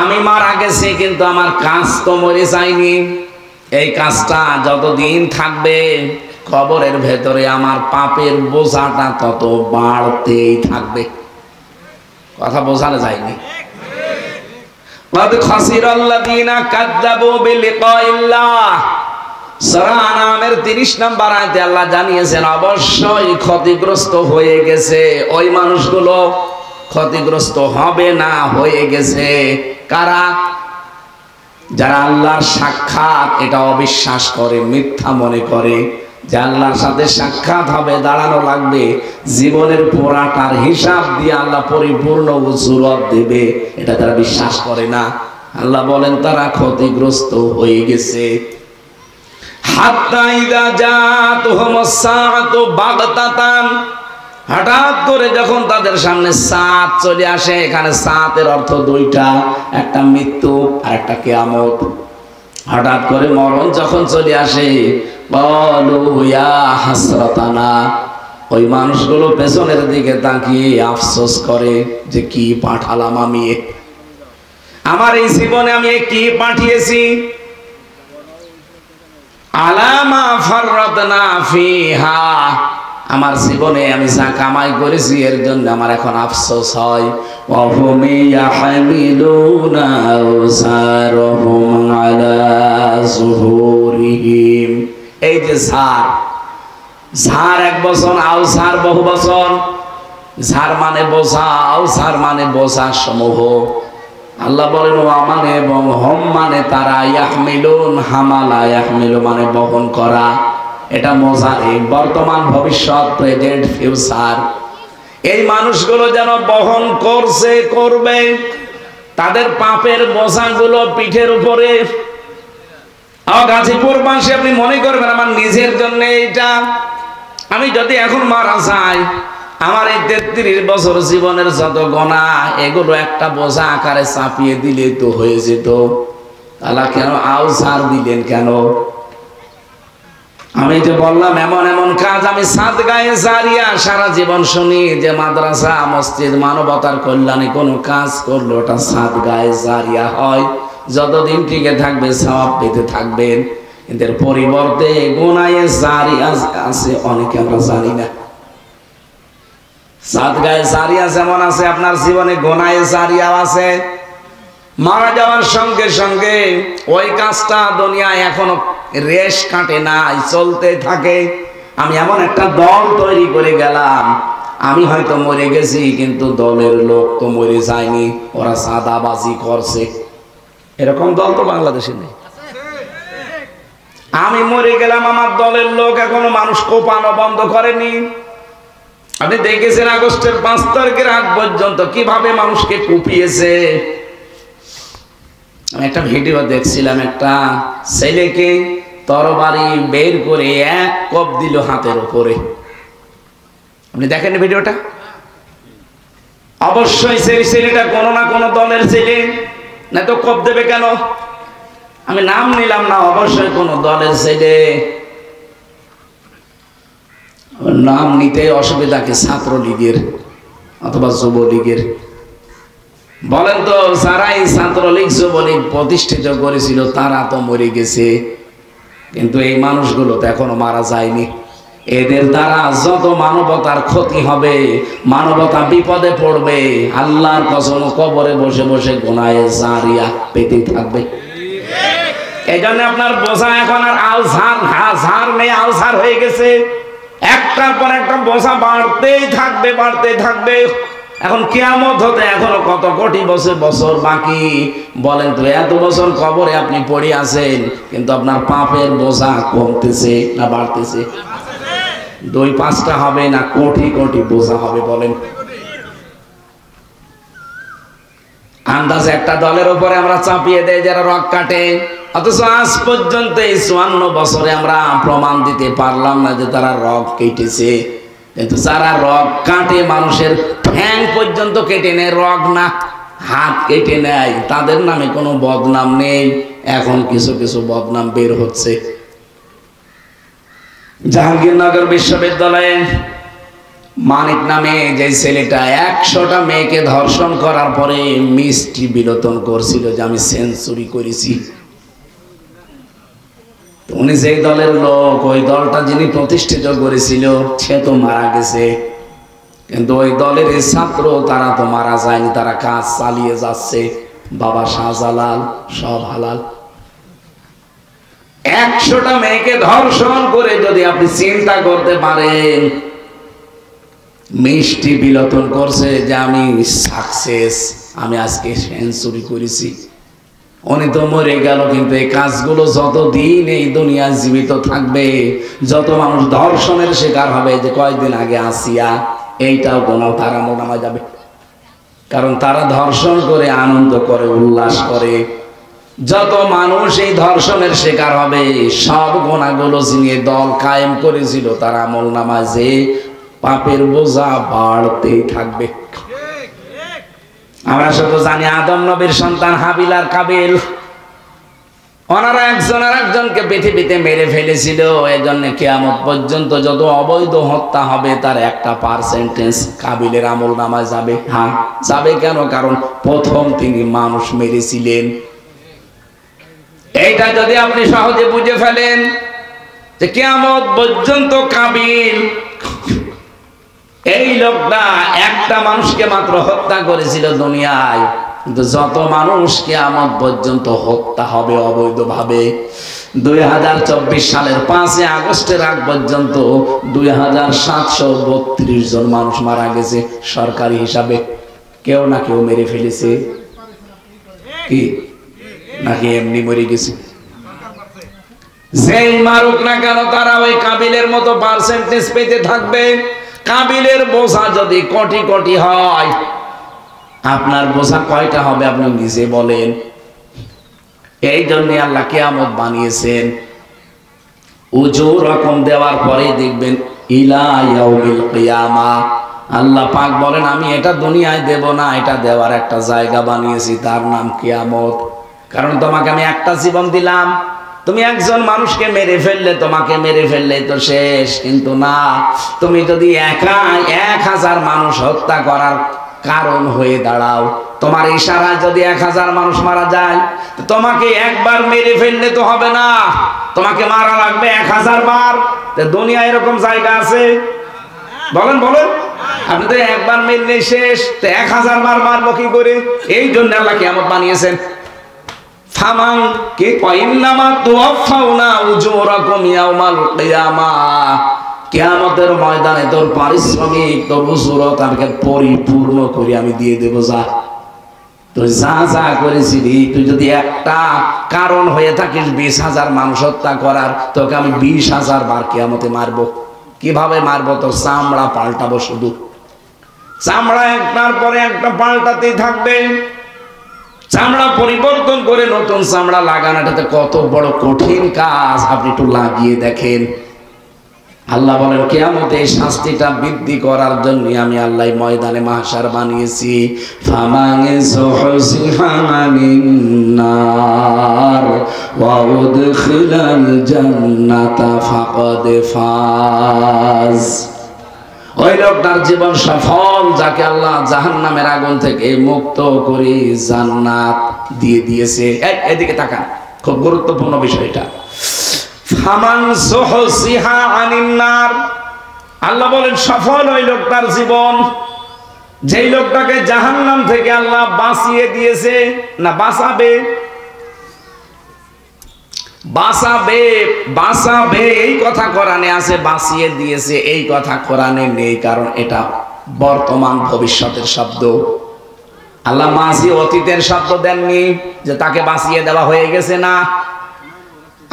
আমি মারা গেছি কিন্তু আমার কাজ তো মরে যায়নি। এই কাজটা যতদিন থাকবে কবরের ভেতরে আমার পাপের বোঝাটা তত বাড়তেই থাকবে। কথা বোঝানো যায়নি। সূরা আনামের 30 নম্বর আয়াতে আল্লাহ জানিয়েছেন অবশ্যই ক্ষতিগ্রস্ত হয়ে গেছে ওই মানুষগুলো, ক্ষতিগ্রস্ত হবে না হয়ে গেছে। কারা? যারা আল্লাহর সাক্ষাৎ এটা অবিশ্বাস করে, মিথ্যা মনে করে যে আল্লাহর সাথে সাক্ষাৎ হবে, দাঁড়ানো লাগবে, জীবনের পুরাটার হিসাব দিয়ে আল্লাহ পরিপূর্ণ উজুরত দেবে, এটা তারা বিশ্বাস করে না। আল্লাহ বলেন তারা ক্ষতিগ্রস্ত হয়ে গেছে। হাত্তা ইযা জাতুহুমুস সাআতু বাগতাতান, হঠাৎ করে যখন তাদের সামনে সাত চলে আসে, এখানে সাতের অর্থ দুইটা, একটা মৃত্যু আর একটা কিয়ামত। হঠাৎ করে মরণ যখন চলে আসে, বলু ইয়া হাসরাতানা, ওই মানুষগুলো পেছনের দিকে তাকিয়ে আফসোস করে যে কি পাঠালাম আমি, আমার এই জীবনে আমি কি পাঠিয়েছি। আলামা ফাররাতনা ফিহা, আমার জীবনে আমি যা কামাই করেছি এর জন্য আমার এখন আফসোস হয়। ওয়াহুম ইয়াহমিলুনা আওসারহুম আলা যুহুরিহিম, এই যে ঝাড়, ঝাড় এক বছর, আওসার বহু বছর। ঝাড় মানে বোঝা, আওসার মানে বোঝা সমূহ। আল্লাহ বলেন ওয়া মানে এবং হম মানে তারা, ইয়াহমিলুন হামালা, ইয়াহমিলু মানে বহন করা। এটা মোজারে, বর্তমান, ভবিষ্যৎ, প্রেজেন্ট, ফিউচার। এই মানুষগুলো যেন বহন করছে, করবে তাদের পাপের বোঝাগুলো পিঠের উপরে। গাজীপুরবাসী, আপনি মনে করবেন আমার নিজের জন্য এইটা, আমি যদি এখন মারা যাই, আমার এই 33 বছর জীবনের যত গুনাহ এগুলো একটা বোঝা আকারে চাপিয়ে দিলে তো হয়ে যেত। আল্লাহ কেন আওসার দিলেন কেন? আমি যে বললাম এমন এমন কাজ, আমি সাদগায়ে জারিয়া সারা জীবন শুনি যে মাদ্রাসা, মসজিদ, মানবতার কল্যাণে কোনো কাজ করলে ওটা সাদগায়ে জারিয়া হয়, যতদিন টিকে থাকবে সওয়াব পেতে থাকবেন। এদের পরিবর্তে গুনাহে জারিয়া আছে অনেকে আমরা জানি না। সাদগায়ে জারিয়া যেমন আছে, আপনার জীবনে গুনাহে জারিয়া আছে। মারা যাওয়ার সঙ্গে সঙ্গে ওই কাজটা দুনিয়ায় এখনো রেশ কাটে নাই, চলতে থাকে। আমি এমন একটা দল তৈরি করে গেলাম, আমি হয়তো মরে গেছি কিন্তু দলের লোক তো মরে যায়নি, ওরা সাদাবাজি করছে। এরকম দল তো বাংলাদেশে নেই। আমি মরে গেলাম, আমার দলের লোক এখনো মানুষ কোপানো বন্ধ করেনি। আপনি দেখেছেন আগস্টের 5 তারিখের আগ পর্যন্ত কিভাবে মানুষকে কুপিয়েছে। আমি একটা ভিডিও দেখছিলাম, একটা ছেলেকে তরবারি বের করে এক কোপ দিল হাতের উপরে। আপনি দেখেন ভিডিওটা? অবশ্যই সেই ছেলেটা কোনো না কোনো দলের ছেলে, না তো কোপ দেবে কেন? আমি নাম নিলাম না, অবশ্যই কোনো দলের ছেলে। নাম নিতে অসুবিধা কি? ছাত্রলীগের অথবা যুবলীগের। বলেন তো, যারা এই ছাত্রলীগ যুবলীগ প্রতিষ্ঠিত করেছিল তারা তো মরে গেছে, কিন্তু এই মানুষগুলো তো এখনো মারা যায়নি। এদের দ্বারা যত মানবতার ক্ষতি হবে, মানবতা বিপদে পড়বে, আল্লাহর কসম কবরে বসে বসে গুনাহে জারিয়া পেতে থাকবে। এই জন্য আপনার বোঝা এখন আর আলসার, ঝাড় নেই, আলসার হয়ে গেছে। একটার পর একটা বোঝা বাড়তেই থাকবে, বাড়তেই থাকবে। এখন কিয়ামত হতে এখনো কত কোটি বছর বাকি। বলেন তো, এত বছর কবরে আপনি পড়ে আছেন, কিন্তু আপনার পাপের বোঝা কমতেছে না বাড়তেছে? 2-5টা হবে না কোটি কোটি বোঝা হবে? বলেন। আন্দাজে একটা দলের উপরে আমরা চাপিয়ে দেই যারা রক কাটে, অথচ আজ পর্যন্ত এই 54 বছরে আমরা প্রমাণ দিতে পারলাম না যে তারা রক কেটেছে। কিন্তু যারা রক কাটে, মানুষের ঠ্যাং পর্যন্ত কেটে নেয়, রক না হাত কেটে নেয়, তাদের নামে কোনো বদনাম নেই। এখন কিছু কিছু বদনাম বের হচ্ছে। জাহাঙ্গীরনগর বিশ্ববিদ্যালয়ে মানিক নামে যে ছেলেটা 100টা মেয়েকে ধর্ষণ করার পরে মিষ্টি বিলোতন করছিল যে আমি সেঞ্চুরি করেছি। উনি যেই দলের লোক, ওই দলটা যিনি প্রতিষ্ঠিত করেছিল সে তো মারা গেছে, কিন্তু ওই দলের ছাত্র তারা তো মারা যায়নি, তারা কাজ চালিয়ে যাচ্ছে। বাবা শাহজালাল সব হালাল। 100টা মেয়েকে ধর্ষণ করে যদি আপনি চিন্তা করতে পারেন, মিষ্টি বিলোতন করছে যে আমি সাকসেস, আমি আজকে সেঞ্চুরি করেছি। উনি তো মরে গেল, কিন্তু এই কাজগুলো যতদিন এই দুনিয়া জীবিত থাকবে, যত মানুষ ধর্ষণের শিকার হবে, যে কয়েকদিন আগে আসিয়া, এইটাও গোনাও তার আমলনামায় যাবে। কারণ তারা ধর্ষণ করে আনন্দ করে, উল্লাস করে। যত মানুষ এই ধর্ষণের শিকার হবে, সব গোনাগুলো যিনি দল কায়েম করেছিল তার আমলনামায় যে পাপের বোঝা বাড়তেই থাকবে। আমরা শুধু জানি আদম নবীর সন্তান হাবিল আর কাবিল, ওনারা একজন আর একজনকে পৃথিবীতে মেরে ফেলেছিল। এজন্য কিয়ামত পর্যন্ত যত অবৈধ হত্যা হবে তার 1% কাবিলের আমল নামায় যাবে। হ্যাঁ যাবে, কেন? কারণ প্রথম তিনি মানুষ মেরেছিলেন। এইটা যদি আপনি সহজে বুঝে ফেলেন যে কিয়ামত পর্যন্ত কাবিল এই লোকটা একটা মানুষকে মাত্র হত্যা করেছিল দুনিয়ায়, কিন্তু যত মানুষ কিয়ামত পর্যন্ত হত্যা হবে অবৈধভাবে, 2024 সালের 5 আগস্টের আগ পর্যন্ত 2732 জন মানুষ মারা গেছে সরকারি হিসাবে। কেউ না কেউ মেরে ফেলেছে, কি নাকি এমনি মরে গেছে? যেই মারুক না কেন তারা ওই কাবিলের মতো পার্সেন্টেজ পেতে থাকবে। কাবিলের বোঝা যদি কোটি কোটি হয়, আপনার বোঝা কয়টা হবে আপনি নিজে বলেন? এই জন্য আল্লাহ কিয়ামত বানিয়েছেন। উজু রকম দেওয়ার পরে দেখবেন ইলা ইয়াউমিল কিয়ামা, আল্লাহ পাক বলেন আমি এটা দুনিয়ায় দেব না, এটা দেওয়ার একটা জায়গা বানিয়েছি, তার নাম কিয়ামত। কারণ তোমাকে আমি একটা জীবন দিলাম, তুমি একজন মানুষকে মেরে ফেললে, তোমাকে মেরে ফেললে তো শেষ, কিন্তু না, তুমি যদি একা 1000 মানুষ হত্যা করার কারণ হয়ে দাঁড়াও, তোমার ইশারায় যদি 1000 মানুষ মারা যায়, তোমাকে একবার মেরে ফেললে তো হবে না, তোমাকে মারা লাগবে 1000 বার। দুনিয়া এরকম জায়গা আছে? বলেন বলেন, আপনি তো একবার মেরলে শেষ, তো 1000 বার মারবো কি করে? এই জন্য আল্লাহ কিয়ামত বানিয়েছেন। ফামান কে কইন্নামা তুওয়াফাউনা উজুরাকুম ইয়াউমাল কিয়ামাহ, কিয়ামতের ময়দানে তোর পারিশ্রমিক, তোর উজুরত আমাকে পরিপূর্ণ করে আমি দিয়ে দেব। যা তুই যা যা করেছিলি, তুই যদি একটা কারণ হয়ে থাকিস 20,000 মানুষ হত্যা করার, তোকে আমি 20,000 বার কিয়ামতে মারবো। কিভাবে মারবো? তোর চামড়া পাল্টাবো, শুধু চামড়া একটার পরে একটা পাল্টাতেই থাকবে। চামড়া পরিবর্তন করে নতুন চামড়া লাগানোটাতে কত বড় কঠিন কাজ, আপনি একটু লাগিয়ে দেখেন। আল্লাহ বলেন কিয়ামতে এই শাস্তিটা বৃদ্ধি করার জন্য আমি আল্লাহ ময়দানে মাহশার বানিয়েছি। ফামানে যুহজিহা আনিন নার ওয়া উদখিলাল জান্নাতা ফাকাদ ফাজ, ওই লোকটার জীবন সফল যাকে আল্লাহ জাহান্নামের আগুন থেকে মুক্ত করে জান্নাত দিয়ে দিয়েছে। এদিকে তাকান, খুব গুরুত্বপূর্ণ বিষয়টা। ফামান যুহজিহা আনিন নার, আল্লাহ বলেন সফল ওই লোকটার জীবন যেই লোকটাকে জাহান্নাম থেকে আল্লাহ বাঁচিয়ে দিয়েছে। না বাঁচাবে, বাঁচাবে বাঁচাবে এই কথা কোরআনে আছে, বাঁচিয়ে দিয়েছে এই কথা কোরআনে নেই, কারণ এটা বর্তমান ভবিষ্যতের শব্দ। আল্লাহ মাঝি অতীতের শব্দ দেননি যে তাকে বাঁচিয়ে দেওয়া হয়ে গেছে, না।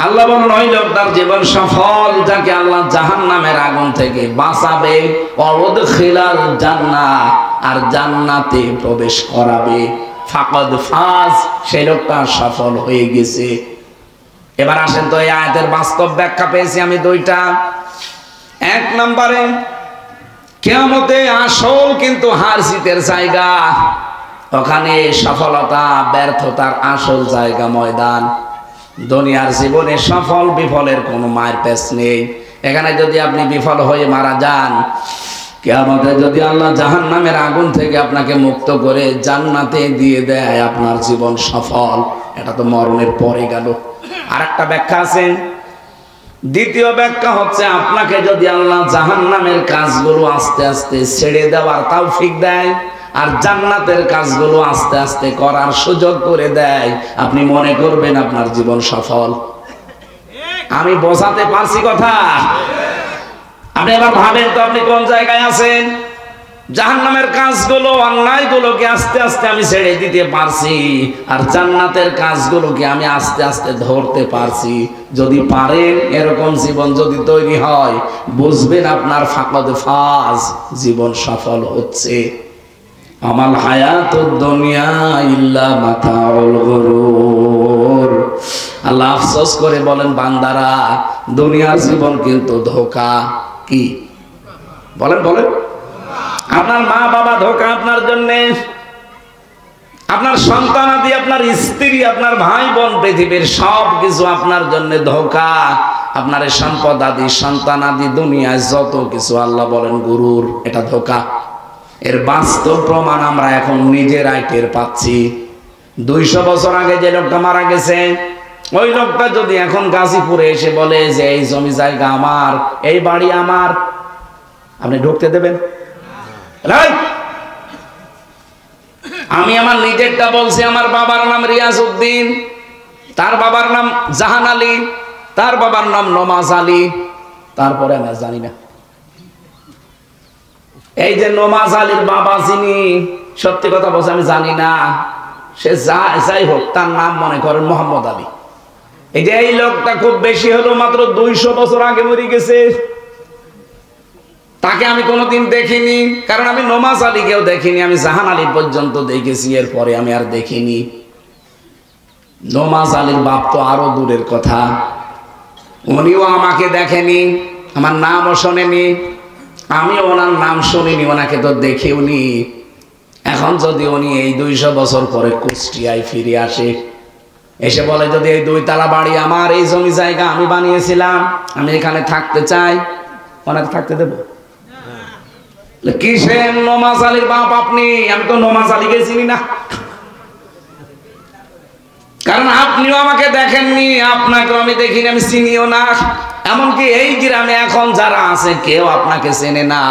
আল্লাহ বলেন ওই লোকটার জীবন সফল যাকে আল্লাহ জাহান্নামের আগুন থেকে বাঁচাবে, ওয়াদখিলাল জান্নাহ, আর জান্নাতে প্রবেশ করাবে। ফাকাদ ফাজ, সেই লোকটা সফল হয়ে গেছে। এবার আসেন তো এই আয়াতের বাস্তব ব্যাখ্যা পেয়েছি আমি দুইটা। এক নম্বরে কিয়ামতে আসল কিন্তু হার জিতের জায়গা, ওখানে সফলতা ব্যর্থতার আসল জায়গা ময়দান। দুনিয়ার জীবনে সফল বিফলের কোনো মায়ের পেছ নেই। এখানে যদি আপনি বিফল হয়ে মারা যান, কিয়ামতে যদি আল্লাহ জাহান্নামের আগুন থেকে আপনাকে মুক্ত করে জান্নাতে দিয়ে দেয়, আপনার জীবন সফল। এটা তো মরণের পরে গেল। আর একটা ব্যাখ্যা আছে, দ্বিতীয় ব্যাখ্যা হচ্ছে আপনাকে যদি আল্লাহ জাহান্নামের কাজগুলো আস্তে আস্তে ছেড়ে দেওয়ার তৌফিক দেয়, আর জান্নাতের কাজগুলো আস্তে আস্তে করার সুযোগ করে দেয়, আপনি মনে করবেন আপনার জীবন সফল। আমি বোঝাতে পারছি কথা? আপনি এবার ভাবেন তো আপনি কোন জায়গায় আছেন। জাহান্নামের কাজগুলো, অন্যায়গুলোকে আস্তে আস্তে আমি ছেড়ে দিতে পারছি, আর জান্নাতের কাজগুলোকে আমি আস্তে আস্তে ধরতে পারছি। যদি পারেন এরকম জীবন যদি তৈরি হয়, বুঝবেন আপনার ফাকাদ ফাজ, জীবন সফল হচ্ছে। আমাল হায়াতুদ দুনিয়া ইল্লা মাতাউল গুরুর, আল্লাহ আফসোস করে বলেন বান্দারা, দুনিয়ার জীবন কিন্তু ধোঁকা। কি বলেন বলেন। আপনার মা বাবা ধোঁকা আপনার জন্যে, আপনার সন্তানাদি, আপনার স্ত্রী, আপনার ভাই বোন, পৃথিবীর সব কিছু আপনার জন্য ধোঁকা। আপনার সম্পদ আদি, সন্তান আদি, দুনিয়ায় যত কিছু আল্লাহ বলেন গুরুর, এটা ধোঁকা। এর বাস্তব প্রমাণ আমরা এখন নিজেরাই টের পাচ্ছি। 200 বছর আগে যে লোকটা মারা গেছে, ওই লোকটা যদি এখন গাজীপুরে এসে বলে যে এই জমি জায়গা আমার, এই বাড়ি আমার, আপনি ঢুকতে দেবেন? আমি আমার নিজেরটা বলছি। আমার বাবার নাম রিয়াজ উদ্দিন, তার বাবার নাম জাহান আলী, তার বাবার নাম নমাজ আলী, তারপরে আমি জানি না। এই যে নমাজ আলীর বাবা যিনি, সত্যি কথা বলছে আমি জানি না। সে যাই হোক, তার নাম মনে করেন মোহাম্মদ আলী। এই যে এই লোকটা খুব বেশি হলো মাত্র 200 বছর আগে মরে গেছে। তাকে আমি কোনোদিন দেখিনি, কারণ আমি নমাজ আলীকেও দেখিনি। আমি জাহান আলী পর্যন্ত দেখেছি, এরপরে আমি আর দেখিনি। নমাজ আলীর বাপ তো আরো দূরের কথা, উনিও আমাকে দেখেনি, আমার নামও শোনেনি, আমি ওনার নাম শুনিনি, ওনাকে তো দেখিওনি। এখন যদি উনি এই 200 বছর পরে কুষ্টিয়ায় ফিরে আসে, এসে বলে যদি এই 2 তলা বাড়ি আমার, এই জমি জায়গা আমি বানিয়েছিলাম, আমি এখানে থাকতে চাই, ওনাকে থাকতে দেব? কিসের নমাজ আলীর বাপ আপনি? আমি তো নমাজ আলীকে চিনি না, কারণ আপনিও আমাকে দেখেননি, আপনাকেও আমি দেখিনি, আমি চিনিও না। এমনকি এই গ্রামে এখন যারা আছে কেউ আপনাকে চেনে না।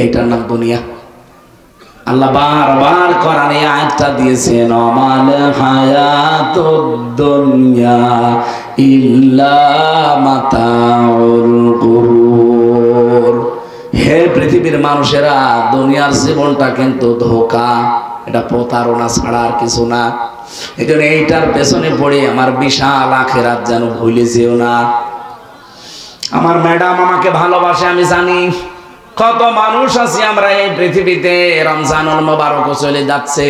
এইটার নাম দুনিয়া। আল্লাহ বারবার কোরআনে আয়াতটা দিয়েছেন, আমাল হায়াতুদ দুনিয়া ইল্লা মাতাউল গুরুর। হে পৃথিবীর মানুষেরা, দুনিয়ার জীবনটা কিন্তু ধোঁকা, এটা প্রতারণা ছাড়া আর কিছু না। এই জন্য এইটার পেছনে পড়ে আমার বিশাল আখিরাত যেন ভুলে যেও না। আমার ম্যাডাম আমাকে ভালোবাসে, আমি জানি। কত মানুষ আছি আমরা এই পৃথিবীতে, রমজানুল মোবারক চলে যাচ্ছে,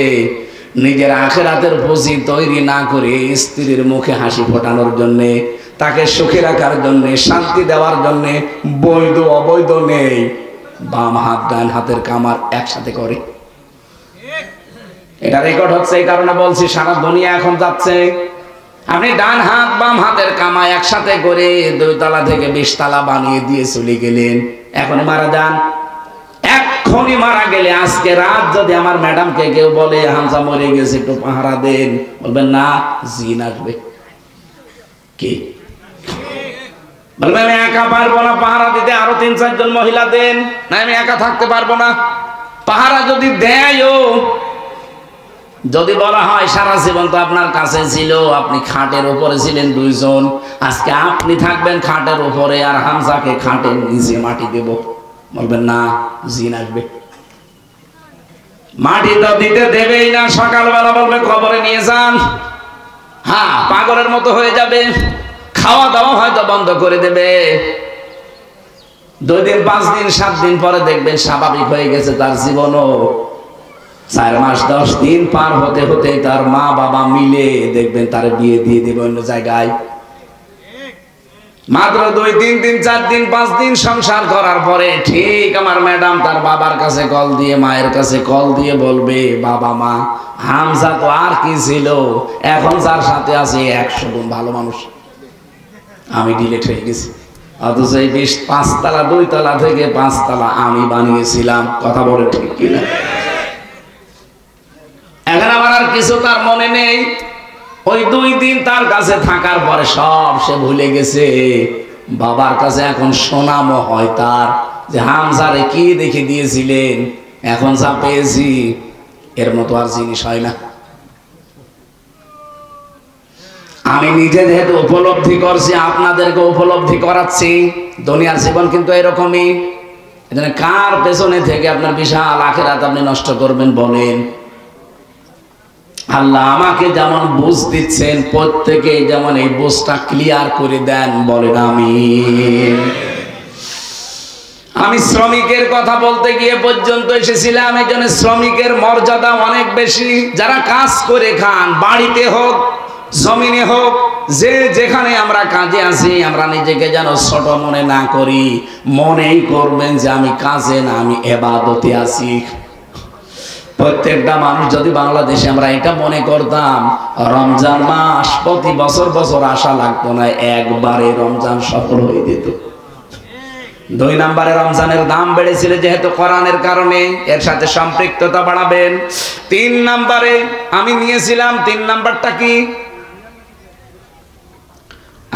নিজের আখিরাতের পুঁজি তৈরি না করে স্ত্রীর মুখে হাসি ফোটানোর জন্যে, তাকে সুখী রাখার জন্যে, শান্তি দেওয়ার জন্যে বৈধ অবৈধ নেই, বাম হাত ডান হাতের কামার একসাথে করে। এটা রেকর্ড হচ্ছে, এই কারণে বলছি সারা দুনিয়া এখন যাচ্ছে। আপনি ডান হাত বাম হাতের কামা একসাথে করে 2 তলা থেকে 20 তলা বানিয়ে দিয়ে চলে গেলেন। এখনই মারা যান, এক্ষুনি মারা গেলে আজকে রাত যদি আমার ম্যাডামকে কেউ বলে হামজা মরে গেছে, একটু পাহারা দেন, বলবেন না, জিন আসবে। কি বলবে? আমি একা পারবো না পাহারা দিতে, আরো 3-4 জন মহিলা দেন। না, আমি একা থাকতে পারবো না। পাহারা যদি দেয়ও, যদি বলা হয় সারা জীবন তো আপনার কাছে ছিল, আপনি খাটের উপরে ছিলেন 2 জন, আজকে আপনি থাকবেন খাটের উপরে আর হামজাকে খাটের নিচে মাটি দেব, বলবেন না, জিন আসবে। মাটি তো দিতে দেবেই না, সকালবেলা বলবে কবরে নিয়ে যান। হ্যাঁ, পাগলের মতো হয়ে যাবে, খাওয়া দাওয়া হয়তো বন্ধ করে দেবে। 2 দিন 5 দিন 7 দিন পরে দেখবেন স্বাভাবিক হয়ে গেছে তার জীবনও। 4 মাস 10 দিন পার হতে হতে তার মা বাবা মিলে দেখবেন তার বিয়ে দিয়ে দেবে অন্য জায়গায়। মাত্র 2-3 দিন 4 দিন 5 দিন সংসার করার পরে ঠিক আমার ম্যাডাম তার বাবার কাছে কল দিয়ে, মায়ের কাছে কল দিয়ে বলবে, বাবা মা, হামজা তো আর কি ছিল, এখন যার সাথে আছে 100 গুণ ভালো মানুষ, আমি ডিলেট হয়ে গেছি। অথচ এই 5 তলা 2 তলা থেকে 5 তলা আমি বানিয়েছিলাম। কথা বলে ঠিক কিনা? এখন আমার আর কিছু তার মনে নেই। ওই 2 দিন তার কাছে থাকার পরে সব সে ভুলে গেছে। বাবার কাছে এখন শোনামও হয় তার, যে হামজারে কি দেখে দিয়েছিলেন, এখন যা পেয়েছি এর মতো আর জিনিস হয় না। আমি নিজে যেহেতু উপলব্ধি করছি, আপনাদেরকে উপলব্ধি করাচ্ছি। দুনিয়ার জীবন কিন্তু এরকমই। এজন্য কার পেছনে থেকে আপনার বিশাল আখিরাত আপনি নষ্ট করবেন বলেন? আল্লাহ আমাকে যেমন বুঝ দিচ্ছেন, প্রত্যেকে যেমন এই বুঝটা ক্লিয়ার করে দেন, বলেন আমিন। আমি শ্রমিকের কথা বলতে গিয়ে পর্যন্ত এসেছিলাম। এই জন্য শ্রমিকের মর্যাদা অনেক বেশি। যারা কাজ করে খান, বাড়িতে হোক, জমিনে হোক, যে যেখানে আমরা কাজে আছি আমরা নিজেকে যেন ছোট মনে না করি, মনেই করবেন যে আমি কাজে না, আমি ইবাদতে আছি। প্রত্যেকটা মানুষ যদি বাংলাদেশে আমরা এটা মনে করতাম, রমজান মাস প্রতি বছর বছর আসা লাগতো না, একবারে রমজান সফল হয়ে যেত। 2 নম্বরে রমজানের দাম বেড়েছিল যেহেতু কোরআনের কারণে, এর সাথে সম্পৃক্ততা বাড়াবেন। 3 নম্বরে আমি নিয়েছিলাম, 3 নাম্বারটা কি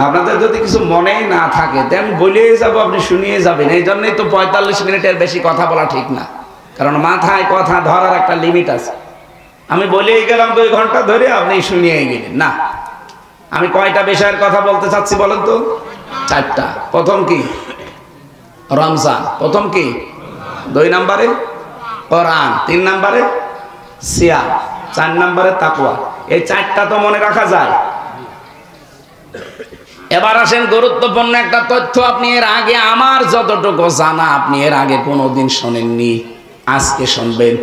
আপনাদের যদি কিছু মনেই না থাকে তাই আমি বলেই যাবো, আপনি শুনিয়ে যাবেন। এই জন্যই তো 45 মিনিটের বেশি কথা বলা ঠিক না, কারণ মাথায় কথা ধরার একটা লিমিট আছে। আমি বলেই গেলাম 2 ঘন্টা ধরে, আপনি শুনিয়েই গেলেন না। আমি কয়টা বিষয়ের কথা বলতে চাচ্ছি বলেন তো? 4টা। প্রথম কি? রমজান। প্রথম কি? 2 নম্বরে কোরআন, 3 নম্বরে সিয়াম, 4 নম্বরে তাকওয়া। এই 4টা তো মনে রাখা যায়। এবার আসেন গুরুত্বপূর্ণ একটা তথ্য, আপনি এর আগে আমার যতটুকু জানা আপনি এর আগে কোনোদিন শোনেননি, আজকে শুনবেন।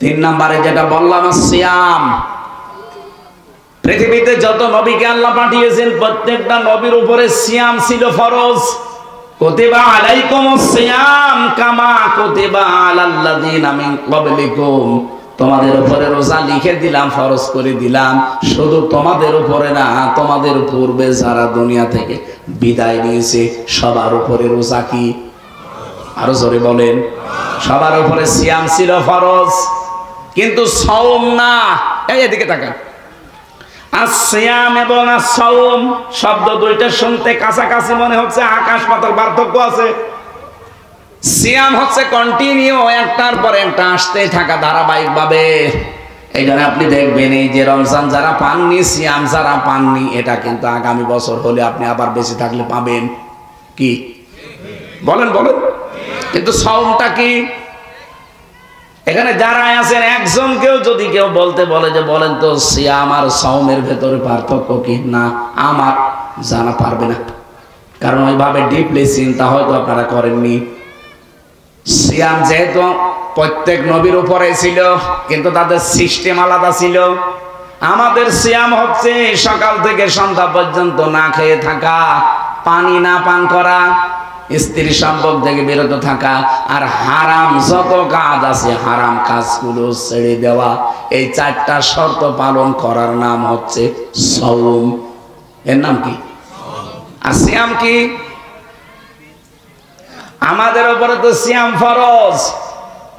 3 নম্বরে যেটা বললাম সিয়াম। পৃথিবীতে যত নবীকে আল্লাহ পাঠিয়েছেন প্রত্যেকটা নবীর উপরে সিয়াম ছিল ফরজ। কুতিবা আলাইকুমুস সিয়াম কামা কুতিবা আলাল্লাযিনা মিন ক্বাবলিকুম, তোমাদের উপরে রোজা লিখে দিলাম, ফরজ করে দিলাম। শুধু তোমাদের উপরে না, তোমাদের পূর্বে যারা দুনিয়া থেকে বিদায় নিয়েছে সবার উপরে রোজা কি? আরো জোরে বলেন। সবার উপরে সিয়াম ছিল ফরজ, কিন্তু সাওম না। এদিকে তাকান। আসিয়াম এবং আসসাওম শব্দ দুইটা শুনতে কাছাকাছি মনে হচ্ছে, আকাশ পাতাল পার্থক্য আছে। সিয়াম হচ্ছে কন্টিনিউ, একটার পর একটা আসতে থাকা ধারাবাহিক ভাবে। এই জন্য আপনি দেখবেন এই যে রমজান যারা পাননি, সিয়াম যারা পাননি, এটা কিন্তু আগামী বছর হলে আপনি আবার বেঁচে থাকলে পাবেন। কি বলেন বলেন? কিন্তু সাওমটা কি? এখানে যারা আছেন একজনকেও যদি কেউ বলতে বলে যে বলেন তো সিয়াম আর সাওমের ভেতরে পার্থক্য কি, না আমার জানা পারবে না, কারণ ওইভাবে ডিপলি চিন্তা হয়তো আপনারা করেননি। সিয়াম যেহেতু প্রত্যেক নবীর উপরে ছিল, কিন্তু তাদের সিস্টেম আলাদা ছিল। আমাদের সিয়াম হচ্ছে সকাল থেকে সন্ধ্যা পর্যন্ত না খেয়ে থাকা, পানি না পান করা, স্ত্রী সম্পর্ক থেকে বিরত থাকা, আর হারাম যত কাজ আছে হারাম কাজগুলো ছেড়ে দেওয়া। এই 4টা শর্ত পালন করার নাম হচ্ছে সাওম। এর নাম কি? আর সিয়াম কি? আমাদের উপরে তো সিয়াম ফরজ,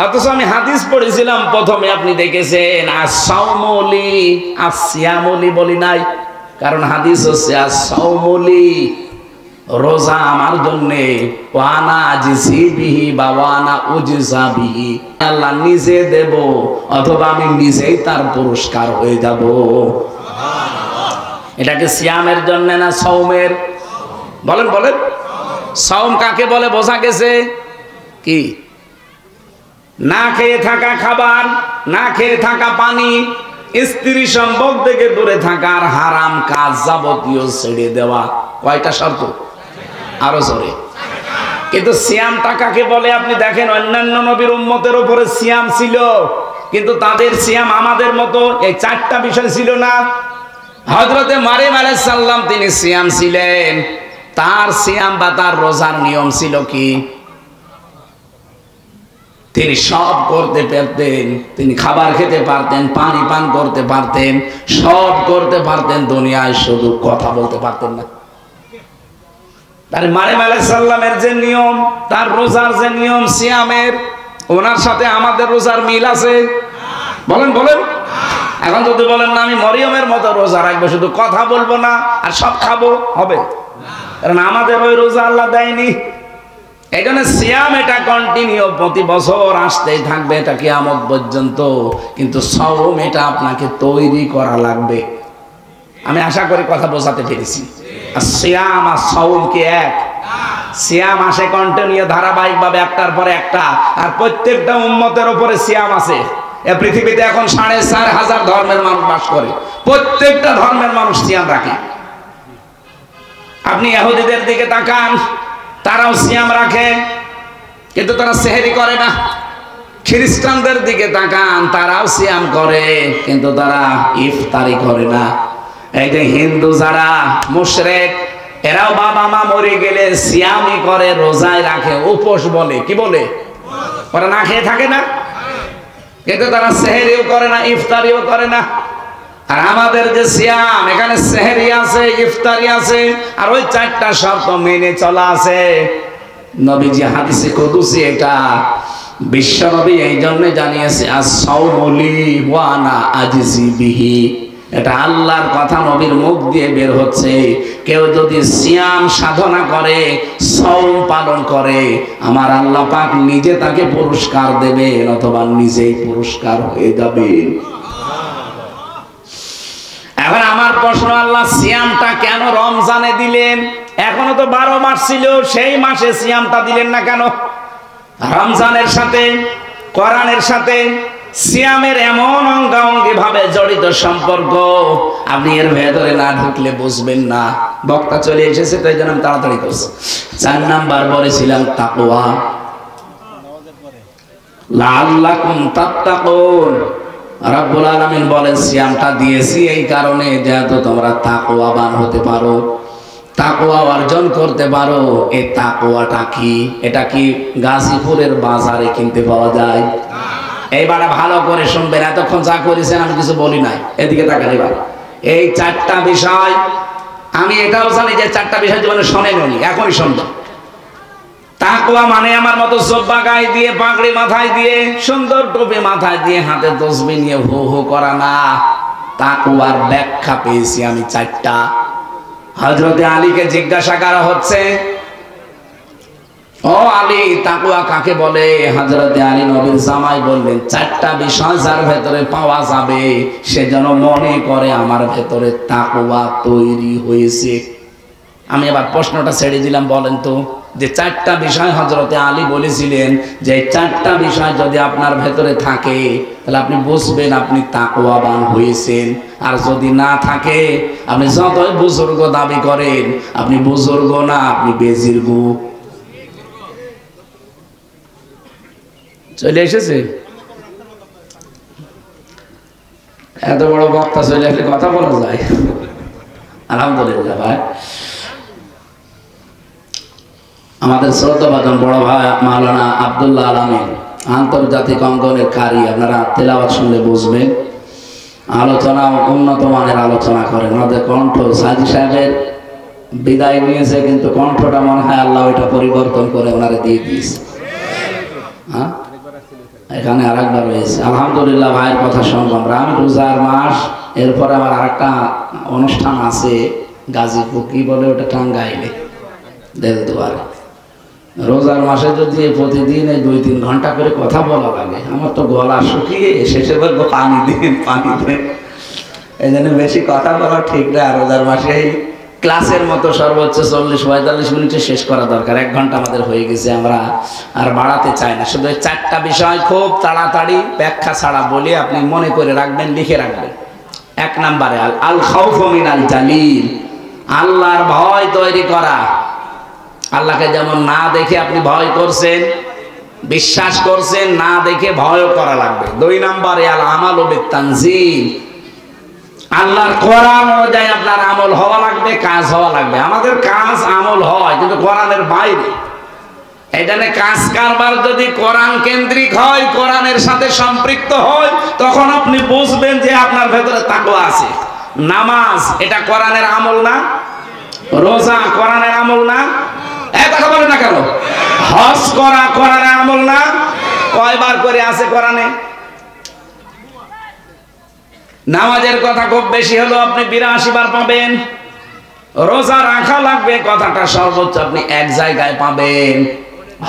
অথচ আমি হাদিস পড়েছিলাম প্রথমে, আপনি দেখেছেন আস-সাওমুলি আস-সিয়ামুলি বলি নাই, কারণ হাদিস হচ্ছে আস-সাওমুলি, রোজা আমার জন্যে, ওয়ানা জিসি বিহি বা ওয়ানা উজিসা বিহি, আল্লাহ নিজে দেব অথবা আমি নিজেই তার পুরস্কার হয়ে যাব। এটাকে সিয়ামের জন্য না সাওমের? বলেন বলেন। সাওম কাকে বলে বোঝা গেছে? কি? না খেয়ে থাকা খাবার, না খেয়ে থাকা পানি, স্ত্রী সম্পর্ক থেকে দূরে থাকা, আর হারাম কাজ যাবতীয় ছেড়ে দেওয়া। কয়টা শর্ত? আরো জোরে। কিন্তু সিয়ামটা কাকে বলে? আপনি দেখেন অন্যান্য নবীর উম্মতের উপরে সিয়াম ছিল, কিন্তু তাদের সিয়াম আমাদের মতো এই 4টা বিষয় ছিল না। হযরতে মারিয়াম আলাইহিস সালাম তিনি সিয়াম ছিলেন, তার সিয়াম বা তার রোজার নিয়ম ছিল কি? তিনি সব করতে পারতেন, তিনি খাবার খেতে পারতেন, পানি পান করতে পারতেন, সব করতে পারতেন দুনিয়ায়, শুধু কথা বলতে পারতেন না। তার মারিয়াম আলাইহিস সালামের যে নিয়ম, তার রোজার যে নিয়ম সিয়ামের, ওনার সাথে আমাদের রোজার মিল আছে? বলেন বলেন। এখন যদি বলেন না আমি মরিয়মের মতো রোজা রাখবো, শুধু কথা বলবো না আর সব খাবো, হবে? কারণ আমাদের ওই রোজা আল্লাহ দেয়নি। এই জন্য সিয়াম এটা কন্টিনিউ, প্রতি বছর আসতেই থাকবে, এটা কিয়ামত পর্যন্ত। কিন্তু সাওম এটা আপনাকে তৈরি করা লাগবে। আমি আশা করি কথা বোঝাতে পেরেছি। আর সিয়াম আর সাওম কি এক? সিয়াম আসে কন্টিনিউ ধারাবাহিক ভাবে, একটার পরে একটা, আর প্রত্যেকটা উম্মতের উপরে সিয়াম আছে। এই পৃথিবীতে এখন 4,500 ধর্মের মানুষ বাস করে, প্রত্যেকটা ধর্মের মানুষ সিয়াম রাখে। আপনি ইহুদিদের দিকে তাকান, তারাও সিয়াম রাখে, কিন্তু তারা সেহরি করে না। খ্রিস্টানদের দিকে তাকান, তারাও সিয়াম করে, কিন্তু তারা ইফতারি করে না। এই যে হিন্দু যারা মুশরিক, এরাও বাবা মা মরে গেলে সিয়ামি করে, রোজায় রাখে, উপোস বলে, কি বলে? ওরা না খেয়ে থাকে না, কিন্তু তারা সেহরিও করে না, ইফতারিও করে না। আর আমাদের যে সিয়াম, এখানে সেহরি আছে, ইফতারি আছে, আর ওই 4টা শর্ত মেনে চলা আছে। নবীজি হাদিসে কুদসি এটা বিশ্ব নবী এই জন্য জানিয়েছে, as-সাওমু লি ওয়া আনা আজজি বিহি। এটা আল্লাহর কথা নবীর মুখ দিয়ে বের হচ্ছে। কেউ যদি সিয়াম সাধনা করে, সওম পালন করে, আমার আল্লাহ পাক নিজে তাকে পুরস্কার দেবেন, অথবা নিজেই পুরস্কার হয়ে যাবেন। এখন আমার প্রশ্ন, আল্লাহ সিয়ামটা কেন রমজানে দিলেন? এখনো তো 12 মাস ছিল, সেই মাসে সিয়ামটা দিলেন না কেন? রমজানের সাথে, কোরআনের সাথে সিয়ামের এমন অঙ্গাঙ্গি ভাবে জড়িত সম্পর্ক, আপনি এর ভেতরে না ঢুকলে বুঝবেন না। বক্তা চলে এসেছে, তাই জন্য আমি তাড়াতাড়ি করছি। 4 নাম্বার বলেছিলাম তাকওয়া, লাআল্লাকুম তাত্তাকুন। রব্বুল আলামিন বলেন সিয়ামটা দিয়েছি এই কারণে যাতে তোমরা তাকওয়াবান হতে পারো, তাকওয়া অর্জন করতে পারো। এই তাকওয়াটা কি? এটা কি গাজীপুরের বাজারে কিনতে পাওয়া যায়? এইবারে ভালো করে শুনবেন, এতক্ষণ যা করেছেন আমি কিছু বলি নাই, এদিকে তাকান। এবার এই 4টা বিষয়, আমি এটাও জানি যে 4টা বিষয় জীবনে শোনেননি, এখনই শুনবেন। তাকওয়া মানে আমার মতো জব্বা গায়ে দিয়ে, পাগড়ি মাথায় দিয়ে, সুন্দর টুপি মাথায় দিয়ে, হাতে তসবিহ নিয়ে হো হো করা না। তাকওয়ার ব্যাখ্যা পেয়েছি আমি 4টা। হযরতে আলীকে জিজ্ঞাসা করা হচ্ছে, ও আলী, তাকওয়া কাকে বলে? হযরতে আলী নবীর জামাই বললেন, 4টা বিষয় যার ভেতরে পাওয়া যাবে সে যেন মনে করে আমার ভেতরে তাকওয়া তৈরি হয়েছে। আমি এবার প্রশ্নটা ছেড়ে দিলাম, বলেন তো, যে 4টা বিষয় হযরতে আলী বলেছিলেন, যে 4টা বিষয় যদি আপনার ভেতরে থাকে তাহলে আপনি বুঝবেন আপনি তাকওয়াবান হয়েছেন। আর যদি না থাকে, আপনি যতই বুজুর্গ দাবি করেন, আপনি বুজুর্গ না, আপনি বেজির্গ। চলে এসেছে, এত বড় বক্তা চলে আসলে কথা বলা যায়। আলহামদুলিল্লাহ। ভাই, আমাদের শ্রদ্ধাভাজন বড় ভাই মাওলানা আব্দুল্লাহ আলামিন, আন্তর্জাতিক অঙ্গনের কারি, আপনারা তেলাওয়াত শুনলে বুঝবেন। আলোচনা উন্নত মানের আলোচনা করেন। ওনাদের কণ্ঠ, সাজি সাহেবের বিদায় নিয়েছে, কিন্তু কণ্ঠটা মনে হয় আল্লাহ ওইটা পরিবর্তন করে ওনারে দিয়ে দিয়েছে। হ্যাঁ, এখানে আরেকবার রয়েছে। আলহামদুলিল্লাহ, ভাইয়ের কথা শুনলাম। আমি রোজার মাস, এরপরে আমার আরেকটা অনুষ্ঠান আছে গাজীপুর, কি বলে ওটা, টাঙ্গাইলে, দেলদুয়ারে। রোজার মাসে যদি প্রতিদিন এই 2-3 ঘন্টা করে কথা বলা লাগে, আমার তো গলা শুকিয়ে শেষে বলবো পানি দিন, পানি দিন। এই জন্য বেশি কথা বলা ঠিক না। রোজার মাসে এই ক্লাসের মতো সর্বোচ্চ 40-45 মিনিটে শেষ করা দরকার। 1 ঘন্টা আমাদের হয়ে গেছে, আমরা আর বাড়াতে চাই না। শুধু 4টা বিষয় খুব তাড়াতাড়ি ব্যাখ্যা ছাড়া বলি, আপনি মনে করে রাখবেন, লিখে রাখবেন। 1 নম্বরে আল খাউফু মিনাল জালিল, আল্লাহর ভয় তৈরি করা। আল্লাহকে যেমন না দেখে আপনি ভয় করছেন, বিশ্বাস করছেন, না দেখে ভয় করা লাগবে। 2 নম্বরে আল আমালু বিত-তানজিল, আল্লাহর কোরআন অনুযায়ী আপনার আমল হওয়া লাগবে, কাজ হওয়া লাগবে। আমাদের কাজ আমল হয়, কিন্তু কোরআনের বাইরে। এখানে কাজ কারবার যদি কোরআন কেন্দ্রিক হয়, কোরআনের সাথে সম্পৃক্ত হয়, তখন আপনি বুঝবেন যে আপনার ভেতরে তাকওয়া আছে। নামাজ এটা কোরআনের আমল না? রোজা কোরআনের আমল না? এই কথা বলেন না কেন? হজ করা কোরআনের আমল না? কয়বার করে আছে কোরআনে? নামাজের কথা খুব বেশি হলো আপনি 82 বার পাবেন। রোজা রাখা লাগবে কথাটা সর্বোচ্চ আপনি 1 জায়গায় পাবেন।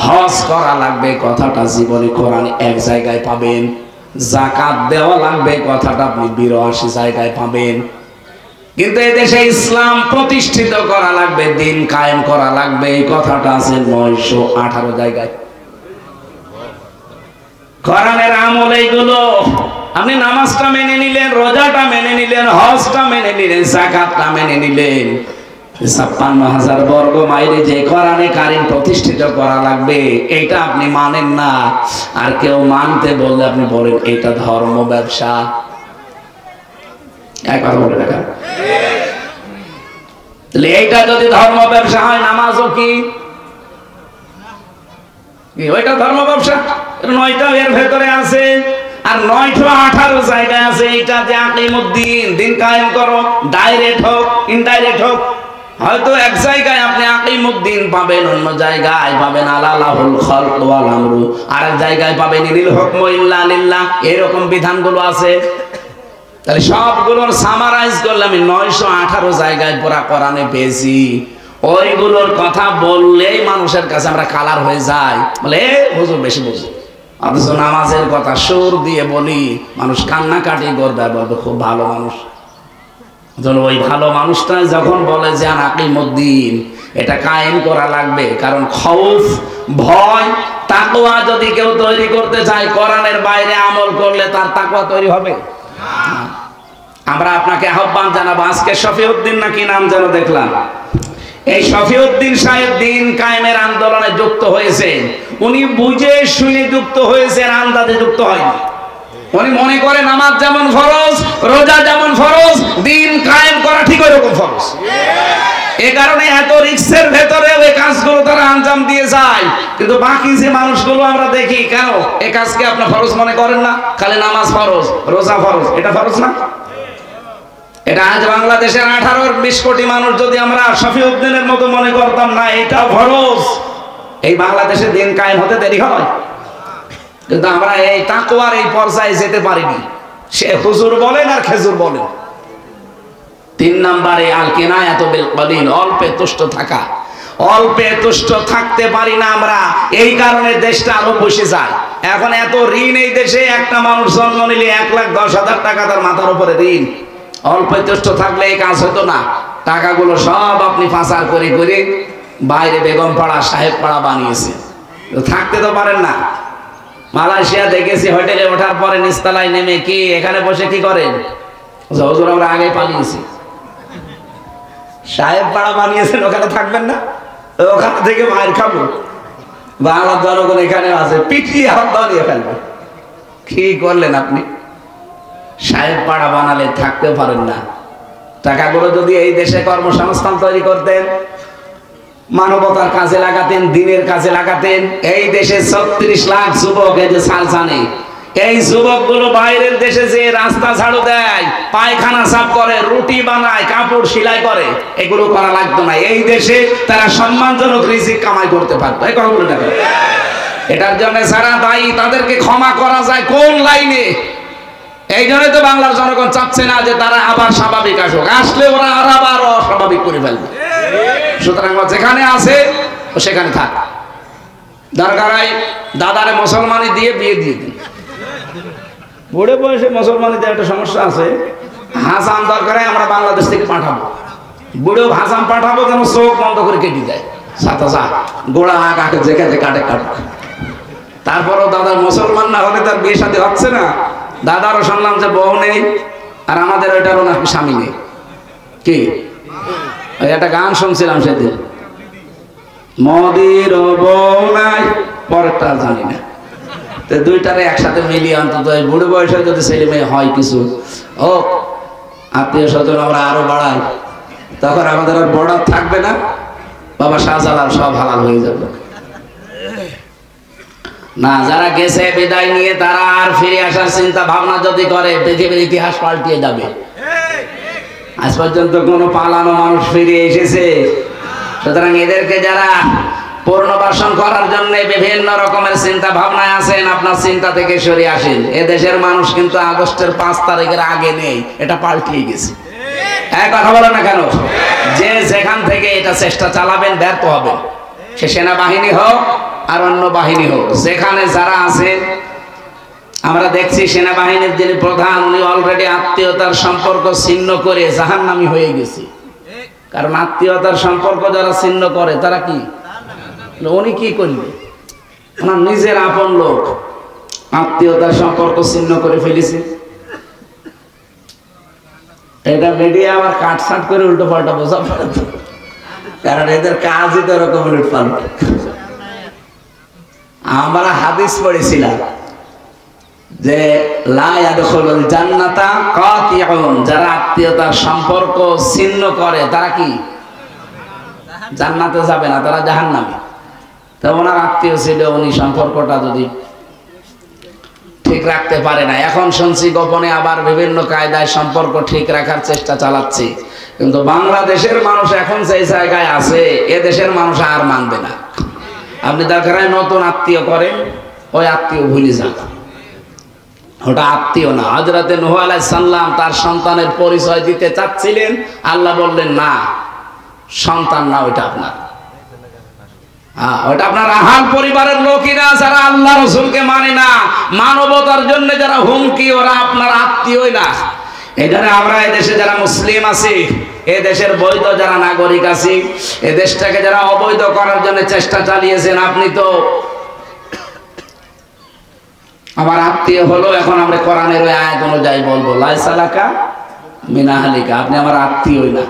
হজ করা লাগবে কথাটা জীবনে কোরআনে 1 জায়গায় পাবেন। যাকাত দেওয়া লাগবে কথাটা আপনি 82 জায়গায় পাবেন। কিন্তু এদেশে ইসলাম প্রতিষ্ঠিত করা লাগবে, দিন কায়েম করা লাগবে, এই কথাটা আছে 918 জায়গায়। কোরআনের আমল এইগুলো। আপনি নামাজটা মেনে নিলেন, রোজাটা মেনে নিলেন, হজটা মেনে নিলেন, যাকাতটা মেনে নিলেন, 56,000 বর্গ মাইলে যে কোরআনে কারিম প্রতিষ্ঠিত করা লাগবে, এটা আপনি মানেন না। আর কেউ মানতে বললে আপনি বলেন এটা ধর্ম ব্যবসা। একবার বলে দেখা। তাহলে এইটা যদি ধর্ম ব্যবসা হয়, নামাজও কি ওইটা ধর্ম ব্যবসা? 9টা এর ভেতরে আছে, আর 918 জায়গায় আছে এইটা যে আকিমুদ্দিন, দিন কায়েম করো, ডাইরেক্ট হোক ইনডাইরেক্ট হোক। হয়তো এক জায়গায় আপনি আকিমুদ্দিন পাবেন, অন্য জায়গায় পাবেন আলালাহুল খালক ওয়াল আমরু, আরেক জায়গায় পাবেন ইনিল হুকমু ইল্লা লিল্লাহ। এরকম বিধানগুলো আছে। তাহলে সবগুলোর সামারাইজ করলে আমি 918 জায়গায় পুরা কোরআনে পেয়েছি। ওইগুলোর কথা বললেই মানুষের কাছে আমরা কালার হয়ে যাই, বলে হুজুর বেশি বুঝে। অথচ নামাজের কথা সুর দিয়ে বলি, মানুষ কান্নাকাটি করবে, বলবে খুব ভালো মানুষ। ওই ভালো মানুষটা যখন বলে যে আকিমুদ্দিন, এটা কায়েম করা লাগবে। কারণ খৌফ, ভয়, তাকওয়া যদি কেউ তৈরি করতে চায়, কোরআনের বাইরে আমল করলে তার তাকওয়া তৈরি হবে না। আমরা আপনাকে আহ্বান জানাবো, আজকে শফিউদ্দিন নাকি নাম যেন দেখলাম, এই শফিউদ্দিন সাহেব দিন কায়েমের আন্দোলনে যুক্ত হয়েছেন। উনি বুঝে শুনে যুক্ত হয়েছেন, আন্দাজে যুক্ত হয়নি। উনি মনে করে নামাজ যেমন ফরজ, রোজা যেমন ফরজ, দিন কায়েম করা ঠিক ওইরকম ফরজ। এই কারণে এত রিস্কের ভেতরে ওই কাজগুলো তারা আঞ্জাম দিয়ে যায়। কিন্তু বাকি যে মানুষগুলো আমরা দেখি, কেন এই কাজকে আপনি ফরজ মনে করেন না? খালি নামাজ ফরজ, রোজা ফরজ, এটা ফরজ না? এটা আজ বাংলাদেশের 18-20 কোটি মানুষ যদি আমরা শফিউদ্দিনের মতো মনে করতাম না এটা ফরজ, এই বাংলাদেশে দিন কায়েম হতে দেরি হয়। কিন্তু আমরা এই তাকওয়ার এই পর্যায়ে যেতে পারিনি। সে হুজুর বলেন আর খেজুর বলেন। 3 নম্বরে আল কিনায়াত বিল কলিল, অল্পে তুষ্ট থাকা। অল্পে তুষ্ট থাকতে পারি না আমরা, এই কারণে দেশটা আরো বসে যায়। এখন এত ঋণ এই দেশে, একটা মানুষ জন্ম নিলে 1,10,000 টাকা তার মাথার উপরে ঋণ। অল্পে তুষ্ট থাকলে এই কাজ হতো না। টাকাগুলো সব আপনি পাচার করে করে বাইরে বেগম পাড়া, সাহেব পাড়া বানিয়েছে। থাকতে তো পারেন না। মালয়েশিয়া দেখেছি, হোটেলে ওঠার পরে নিচতলায় নেমে কি এখানে বসে কি করেন? হুজুর আমরা আগে পালিয়েছি। সাহেব পাড়া বানিয়েছেন, ওখানে থাকবেন না? ওখান থেকে মায়ের খাবো। বাংলার জনগণ এখানে আছে, পিটিয়ে হাত দাঁড়িয়ে ফেলবে। কি করলেন আপনি? সাহেব পাড়া বানালে থাকতে পারেন না। টাকাগুলো যদি এই দেশে কর্মসংস্থান তৈরি করতেন, মানবতার কাজে লাগাতেন, দিনের কাজে লাগাতেন, এই দেশে 36 লাখ যুবক, এই যে সালসানে, এই যুবকগুলো বাইরের দেশে যে রাস্তা ঝাড়ু দেয়, পায়খানা সাফ করে, রুটি বানায়, কাপড় সেলাই করে, এগুলো করা লাগতো না। এই দেশে তারা সম্মানজনক রিজিক কামাই করতে পারতো। এই কথাগুলো দেখেন। এটার জন্য যারা দায়ী তাদেরকে ক্ষমা করা যায় কোন লাইনে? এই জন্যই তো বাংলার জনগণ চাচ্ছে না যে তারা আবার স্বাভাবিক আসুক। আসলে ওরা আবার অস্বাভাবিক করে ফেলবে। সুতরাং যেখানে আছে সেখানে থাক। দরকার হয় দাদারে মুসলমানি দিয়ে বিয়ে দিয়ে দিন। বুড়ে বয়সে মুসলমানি দিয়ে একটা সমস্যা আছে। হাসান দরকার হয় আমরা বাংলাদেশ থেকে পাঠাবো, বুড়ো হাসান পাঠাবো যেন চোখ বন্ধ করে কেটে দেয়, সাথে গোড়া কাকে যেখানে কাটে কাটে। তারপরও দাদার মুসলমান না হলে তার বিয়ে সাথে হচ্ছে না। দাদারও শুনলাম যে বউ নেই, আর আমাদের ওইটারও নাকি স্বামী নেই। কি ওই একটা গান শুনছিলাম সেদিন, মোদির বউ নাই, পরেরটা জানি না। তো দুইটারে একসাথে মিলিয়ে অন্তত এই বুড়ো বয়সে যদি ছেলে মেয়ে হয় কিছু, ও আত্মীয় স্বজন আমরা আরো বাড়াই, তখন আমাদের আর বর্ডার থাকবে না। বাবা শাহজালাল সব হালাল হয়ে যাবে না। যারা গেছে বিদায় নিয়ে তারা আর ফিরে আসার চিন্তা ভাবনা যদি করে, পৃথিবীর ইতিহাস পাল্টিয়ে যাবে। আজ পর্যন্ত কোনো পালানো মানুষ ফিরে এসেছে? সুতরাং এদেরকে যারা পুনর্বাসন করার জন্য বিভিন্ন রকমের চিন্তা ভাবনায় আছেন, আপনার চিন্তা থেকে সরে আসেন। এদেশের মানুষ কিন্তু আগস্টের 5 তারিখের আগে নেই, এটা পাল্টিয়ে গেছে। এক কথা বলে না কেন? যে যেখান থেকে এটা চেষ্টা চালাবেন ব্যর্থ হবেন। সে সেনাবাহিনী হোক আর অন্য বাহিনী হোক, যেখানে যারা আছে, আমরা দেখছি সেনাবাহিনীর যিনি প্রধান, উনি অলরেডি আত্মীয়তার সম্পর্ক ছিন্ন করে জাহান্নামী হয়ে গেছে। কারণ আত্মীয়তার সম্পর্ক যারা ছিন্ন করে তারা কি, উনি কি করবে? ওনার নিজের আপন লোক আত্মীয়তার সম্পর্ক ছিন্ন করে ফেলেছে। এটা মিডিয়া আবার কাটছাট করে উল্টো পাল্টা বোঝা পড়ে, কারণ এদের কাজই তো এরকম উল্ট পাল্টা। আমরা হাদিস পড়েছিলাম যে লা ইয়াদখুলুল জান্নাতা কাতিউন, যারা আত্মীয়তার সম্পর্ক ছিন্ন করে তারা কি জান্নাতে যাবে না, তারা জাহান্নামে। তা ওনার আত্মীয় ছিল, উনি সম্পর্কটা যদি ঠিক রাখতে পারে না। এখন শুনছি গোপনে আবার বিভিন্ন কায়দায় সম্পর্ক ঠিক রাখার চেষ্টা চালাচ্ছে। কিন্তু বাংলাদেশের মানুষ এখন সেই জায়গায় আছে, এ দেশের মানুষ আর মানবে না। আপনি দরকার হয় নতুন আত্মীয় করেন, ওই আত্মীয় ভুলে যান, ওটা আত্মীয় না। হযরতে নূহ আলাইহিস সালাম তার সন্তানের পরিচয় দিতে চাচ্ছিলেন, আল্লাহ বললেন না, সন্তান না, ওইটা আপনার, ওটা আপনার আহাল পরিবারের লোকেরা যারা আল্লাহ রাসূলকে মানে না, মানবতার জন্য যারা হুমকি, ওরা আপনার আত্মীয়ই না। এখানে আমরা এদেশে যারা মুসলিম আছি, এ দেশের বৈধ যারা নাগরিক আছি, এ দেশটাকে যারা অবৈধ করার জন্য চেষ্টা চালিয়েছেন, আপনি তো আমার আত্মীয় হলো। এখন আমরা কোরআনের ওই আয়াত অনুযায়ী বলবো, লাইসা লাকা মিন আহলিকা, আপনি আমার আত্মীয়ই না।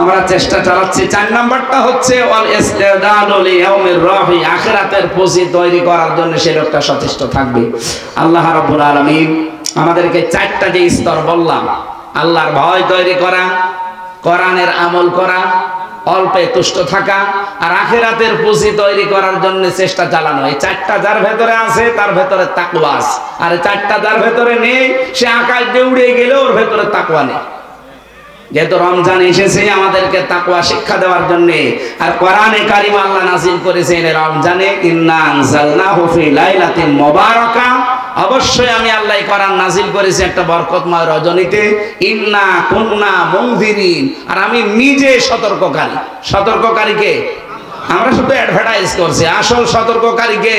আমরা চেষ্টা চালাচ্ছি। 4 নাম্বারটা হচ্ছে ওয়াল ইসতিদাদু লিয়াউমির রাহি, আখিরাতের পুঁজি তৈরি করার জন্য সে লোকটা সচেষ্ট থাকবে। আল্লাহ রাব্বুল আলামিন আমাদেরকে 4টা যে স্তর বললাম, আল্লাহর ভয় তৈরি করা, কোরআনের আমল করা, অল্পে তুষ্ট থাকা, আর আখিরাতের পুঁজি তৈরি করার জন্য চেষ্টা চালানো। এই 4টা যার ভেতরে আছে তার ভেতরে তাকওয়া আছে, আর 4টা যার ভেতরে নেই সে আকাশ দিয়ে উড়ে গেলে ওর ভেতরে তাকওয়া নেই। যেহেতু রমজান এসেছে আমাদেরকে তাকওয়া শিক্ষা দেওয়ার জন্য, আর কোরআনে কারিম আল্লাহ নাযিল করেছেন রমজানে, ইন্না আনজালনাহু ফি লাইলাতিন মুবারাকা, অবশ্যই আমি আল্লাহ কোরআন নাযিল করেছি একটা বরকতময় রজনীতে। ইন্না কুন্না মুনযিরিন, আর আমি নিজে সতর্ককারী। সতর্ককারীকে আমরা শুধু অ্যাডভার্টাইজ করছি, আসল সতর্ককারীকে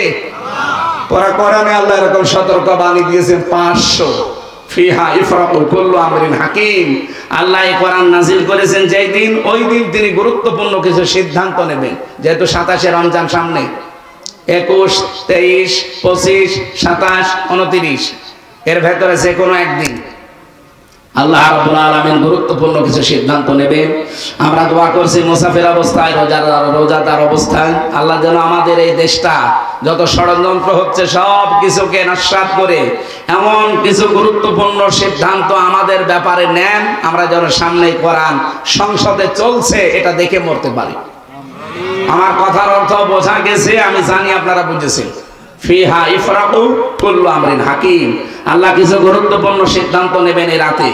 কোরআনে আল্লাহ এরকম সতর্কবাণী দিয়েছেন 500। ফিহা ইফরাকু কুল্লু আমরিন হাকিম, আল্লাহ এই কোরআন নাযিল করেছেন যেই দিন, ওই দিন তিনি গুরুত্বপূর্ণ কিছু সিদ্ধান্ত নেবেন। যেহেতু 27 রমজান সামনে, 21, 23, 25, 27, 29 এর ভেতরে যে কোনো একদিন আল্লাহ রাব্বুল আলামিন গুরুত্বপূর্ণ কিছু সিদ্ধান্ত নেবেন। আমরা দোয়া করছি মুসাফির অবস্থায়, রোজাদার অবস্থায়, আল্লাহ যেন আমাদের এই দেশটা যত ষড়যন্ত্র হচ্ছে সব কিছুকে নস্যাৎ করে এমন কিছু গুরুত্বপূর্ণ সিদ্ধান্ত আমাদের ব্যাপারে নেন, আমরা যেন সামনে কোরআন সংসদে চলছে এটা দেখে মরতে পারি। আমার কথার অর্থ বোঝা গেছে, আমি জানি আপনারা বুঝেছেন। ফিহা ইফরাকু কুল্লু আমরিন হাকিম, আল্লাহ কিছু গুরুত্বপূর্ণ সিদ্ধান্ত নেবেন এই রাতে।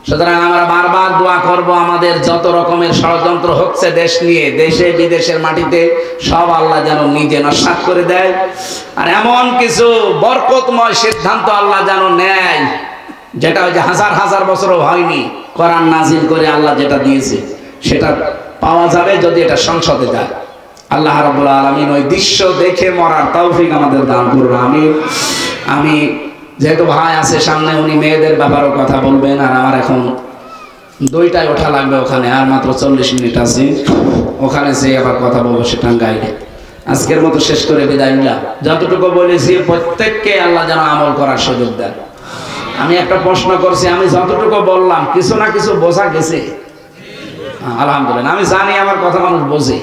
সুতরাং আমরা বারবার দোয়া করব, আমাদের যত রকমের ষড়যন্ত্র হচ্ছে দেশ নিয়ে, দেশে বিদেশের মাটিতে, সব আল্লাহ যেন নিজে নস্যাৎ করে দেয়, আর এমন কিছু বরকতময় সিদ্ধান্ত আল্লাহ যেন নেয় যেটা ওই যে হাজার হাজার বছরও হয়নি। কোরআন নাযিল করে আল্লাহ যেটা দিয়েছে সেটা পাওয়া যাবে যদি এটা সংসদে যায়। আল্লাহ রাব্বুল আলামিন ওই দৃশ্য দেখে মরার তৌফিক আমাদের দান করুন, আমিন। আমি যেহেতু ভাই আছে সামনে, উনি মেয়েদের ব্যাপারেও কথা বলবেন, আর আমার এখন 2টায় ওঠা লাগবে ওখানে, আর মাত্র 40 মিনিট আছে, ওখানে যে আবার কথা বলবো সেটা গাইডে। আজকের মতো শেষ করে বিদায় নিলাম। যতটুকু বলেছি প্রত্যেককে আল্লাহ যেন আমল করার সুযোগ দেন। আমি একটা প্রশ্ন করছি, আমি যতটুকু বললাম কিছু না কিছু বোঝা গেছে? আলহামদুলিল্লাহ। আমি জানি আমার কথা মানুষ বোঝে,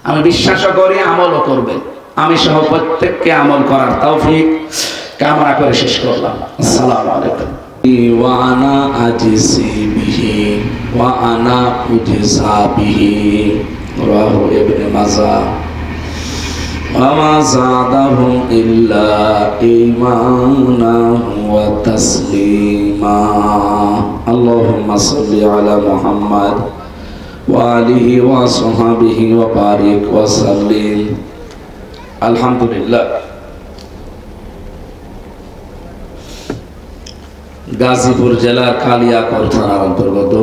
আমি বিশ্বাসও করি, আমলও করবেন। আমি সহ প্রত্যেককে আমল করার তৌফিক কামনা করে শেষ করলাম। আসসালামু আলাইকুম। ওয়া আনা আজিসি বিহি ওয়া আনা উজসা বিহি, রাহু ইবনে মাজাহ। ওয়া মা যাদাহুম ইল্লা ঈমানা ওয়া তাসলিমা। আল্লাহুম্মা সাল্লি আলা মুহাম্মাদ ওয়া আলিহি ওয়া সাহবিহি ওয়া বারিক ওয়া সাল্লিম। আলহামদুলিল্লাহ। গাজীপুর জেলার কালিয়াকৈর থানার অন্তর্গত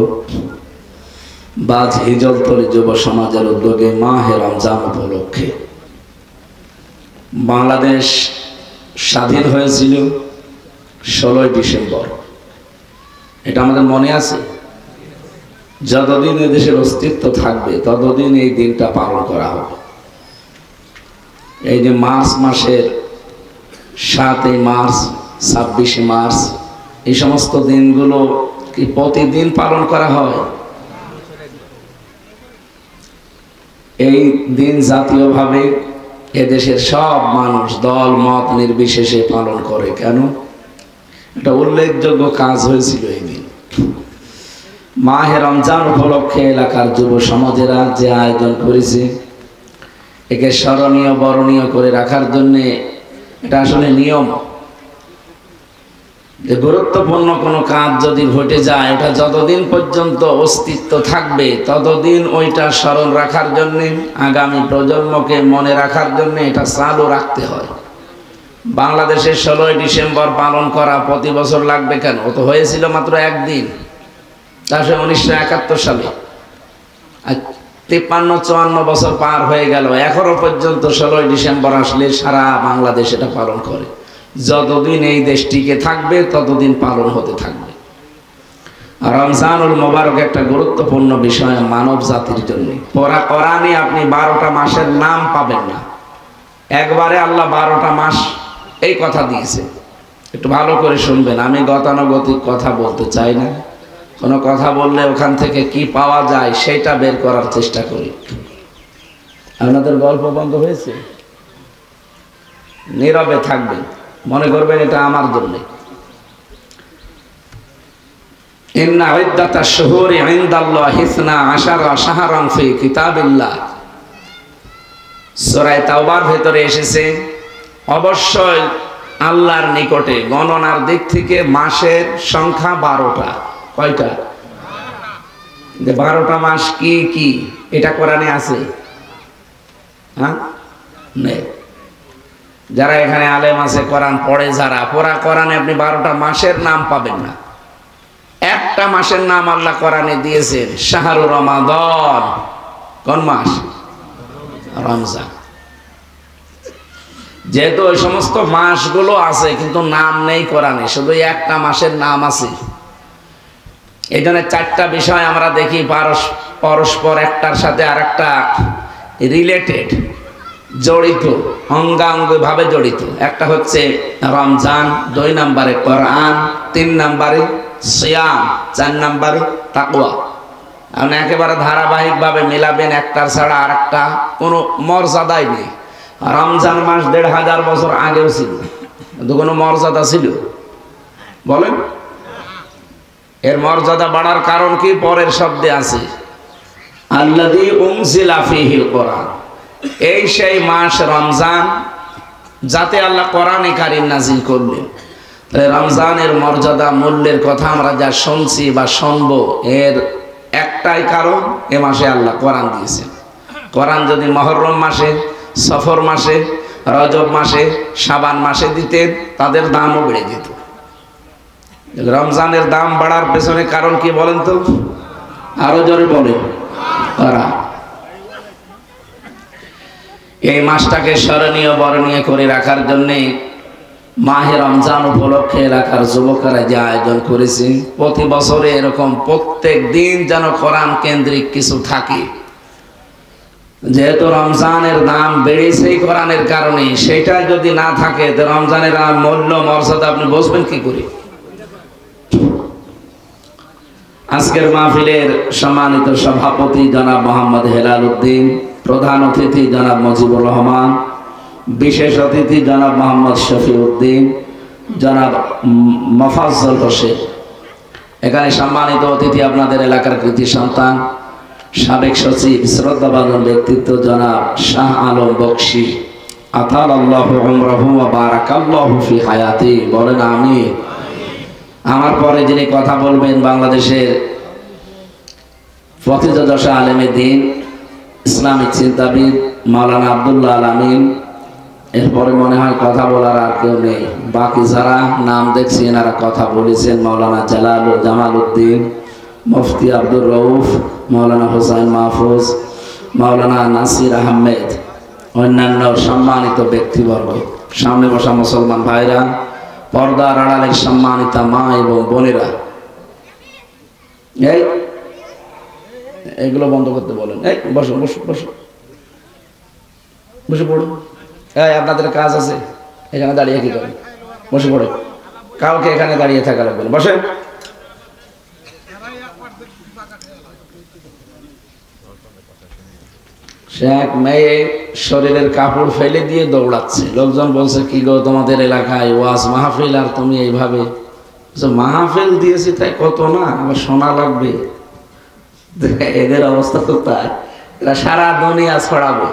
বাজ হিজলতলী যুব সমাজের উদ্যোগে মাহে রমজান উপলক্ষে বাংলাদেশ স্বাধীন হয়েছিল 16ই ডিসেম্বর। এটা আমাদের মনে আছে। যতদিন এই দেশের অস্তিত্ব থাকবে ততদিন এই দিনটা পালন করা হবে। এই যে মার্চ মাসের 7 মার্চ, 26 মার্চ, এই সমস্ত দিনগুলো কি প্রতিদিন পালন করা হয়? এই দিন জাতীয়ভাবে এদেশের সব মানুষ দল মত নির্বিশেষে পালন করে। কেন? এটা উল্লেখযোগ্য কাজ হয়েছিল এই দিন। মাহে রমজান উপলক্ষে এলাকার যুব সমাজেরা যে আয়োজন করেছে, একে স্মরণীয় বরণীয় করে রাখার জন্যে এটা আসলে নিয়ম যে গুরুত্বপূর্ণ কোনো কাজ যদি ঘটে যায়, ওটা যতদিন পর্যন্ত অস্তিত্ব থাকবে ততদিন ওইটা স্মরণ রাখার জন্যে, আগামী প্রজন্মকে মনে রাখার জন্যে এটা চালু রাখতে হয়। বাংলাদেশের 16ই ডিসেম্বর পালন করা প্রতি বছর লাগবে কেন? ও তো হয়েছিল মাত্র একদিন, তা সে 1971 সালে। 53-54 বছর পার হয়ে গেল, এখনো পর্যন্ত 16ই ডিসেম্বর আসলে সারা বাংলাদেশ এটা পালন করে। যতদিন এই দেশ টিকে থাকবে ততদিন পালন হতে থাকবে। আর রমজানুল মোবারক একটা গুরুত্বপূর্ণ বিষয় মানব জাতির জন্য। কোরআনে আপনি 12টা মাসের নাম পাবেন না, একবারে আল্লাহ 12টা মাস এই কথা দিয়েছে। একটু ভালো করে শুনবেন, আমি গতানুগতিক কথা বলতে চাই না, কোনো কথা বললে ওখান থেকে কি পাওয়া যায় সেটা বের করার চেষ্টা করি। আপনাদের গল্প বন্ধ হয়েছে, নীরবে থাকবেন, মনে করবেন এটা আমার জন্য। ইন্না ইদ্দাতাশ শুহুরি ইনদাল্লাহি 12 শাহরান ফি কিতাবিল্লাহ, সূরা তাওবার ভিতরে এসেছে অবশ্যই আল্লাহর নিকটে গণনার দিক থেকে মাসের সংখ্যা 12টা। কয়টা? 12টা মাস কি কি এটা কোরআনে আছে? হ্যাঁ, নেই। যারা এখানে আলেম আছে, কোরআন পড়ে যারা, পড়া কোরআনে আপনি 12টা মাসের নাম পাবেন না। একটা মাসের নাম আল্লাহ কোরআনে দিয়েছেন, শাহরু রমাদান। কোন মাস? রমজান। যেহেতু ওই সমস্ত মাসগুলো আছে কিন্তু নাম নেই কোরআনে, শুধু একটা মাসের নাম আছে। এই জন্য 4টা বিষয় আমরা দেখি পরস্পর একটার সাথে আর একটা রিলেটেড, জড়িত, অঙ্গাঙ্গি ভাবে জড়িত। একটা হচ্ছে রমজান, 2 নম্বরে কোরআন, 3 নম্বরে সিয়াম, 4 নম্বরে তাকওয়া। আপনি একেবারে ধারাবাহিকভাবে মিলাবেন, একটার ছাড়া আর একটা কোনো মর্যাদাই নেই। রমজান মাস 1500 বছর আগেও ছিল, কিন্তু কোনো মর্যাদা ছিল? বলেন। এর মর্যাদা বাড়ার কারণ কি? পরের শব্দে আছে, আল্লাযী উনজিলা ফীহিল কোরআন। এই সেই মাস রমজান যাতে আল্লাহ কোরআনে কারীম নাজিল করলেন। তাই রমজানের মর্যাদা মূল্যের কথা আমরা যা শুনছি বা শুনবো, এর একটাই কারণ, এ মাসে আল্লাহ কোরআন দিয়েছেন। কোরআন যদি মুহররম মাসে, সফর মাসে, রজব মাসে, শাবান মাসে দিতেন, তাদের দামও বেড়ে যেত। রমজানের দাম বাড়ার পেছনে কারণ কি বলেন তো? আরো জোরে বলেন। এই মাসটাকে স্মরণীয় বরণীয় করে রাখার জন্য মাহে রমজান উপলক্ষে এলাকার যুবকেরা যে আয়োজন করেছে, প্রতি বছরে এরকম প্রত্যেক দিন যেন কোরআন কেন্দ্রিক কিছু থাকে। যেহেতু রমজানের দাম বেড়েছে কোরআনের কারণে, সেটা যদি না থাকে তো রমজানের মূল্য মর্যাদা আপনি বুঝবেন কি করে? আজকের মাহফিলের সম্মানিত সভাপতি জনাব মোহাম্মদ হেলাল উদ্দিন, প্রধান অতিথি জনাব মুজিবুর রহমান, বিশেষ অতিথি জনাব মোহাম্মদ শফি উদ্দিন, জনাব মোফাজ্জল হোসেন। এখানে সম্মানিত অতিথি আপনাদের এলাকার কৃতি সন্তান, সাবেক সচিব, শ্রদ্ধাভাজন ব্যক্তিত্ব জনাব শাহ আলম বকশী, আতালাল্লাহু উমরাহু ওয়া বারাকাল্লাহু ফি হায়াতি। বলেন আমিন। আমার পরে যিনি কথা বলবেন, বাংলাদেশের প্রথিতযশা আলেমে দ্বীন, ইসলামিক চিন্তাবিদ মাওলানা আব্দুল্লাহ আল আমিন। এরপরে মনে হয় কথা বলার আর কেউ নেই। বাকি যারা নাম দেখছি এনারা কথা বলেছেন, মাওলানা জামাল উদ্দিন, মুফতি আব্দুর রউফ, মাওলানা হুসাইন মাহফুজ, মাওলানা নাসির আহমেদ, অন্যান্য সম্মানিত ব্যক্তিবর্গ, সামনে বসা মুসলমান ভাইরা, পর্দার আড়ালের সম্মানিতা মা এবং বোনেরা, এইগুলো বন্ধ করতে বলেন। এই বসো বসো বসো বসে পড়ো। এই আপনাদের কাজ আছে, এখানে দাঁড়িয়ে কি করেন? বসে পড়ে। কাউকে এখানে দাঁড়িয়ে থাকা লাগবে না, বসে। সে এক মেয়ে শরীরের কাপড় ফেলে দিয়ে দৌড়াচ্ছে। লোকজন বলছে, কি গো তোমাদের এলাকায় ওয়াজ মাহফিল আর তুমি এইভাবে? মাহফিল দিয়েছি তাই কত না, আমার শোনা লাগবে। এদের অবস্থা তো তাই, এরা সারা দুনিয়া ছড়াবে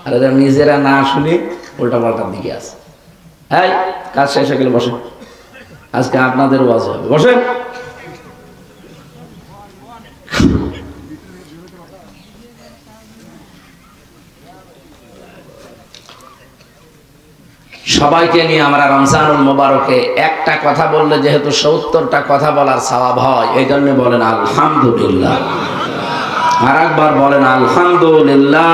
আর এরা নিজেরা না শুনে উল্টা পাল্টার দিকে আছে। এই কাজ শেষ হয়ে গেলে বসেন, আজকে আপনাদের ওয়াজ হবে, বসেন। সবাইকে নিয়ে আমরা রমজানুল মোবারকে একটা কথা বললে যেহেতু ৭০টা কথা বলার সওয়াব হয়, এই জন্য বলেন আলহামদুলিল্লাহ। আর একবার বলেন আলহামদুলিল্লাহ।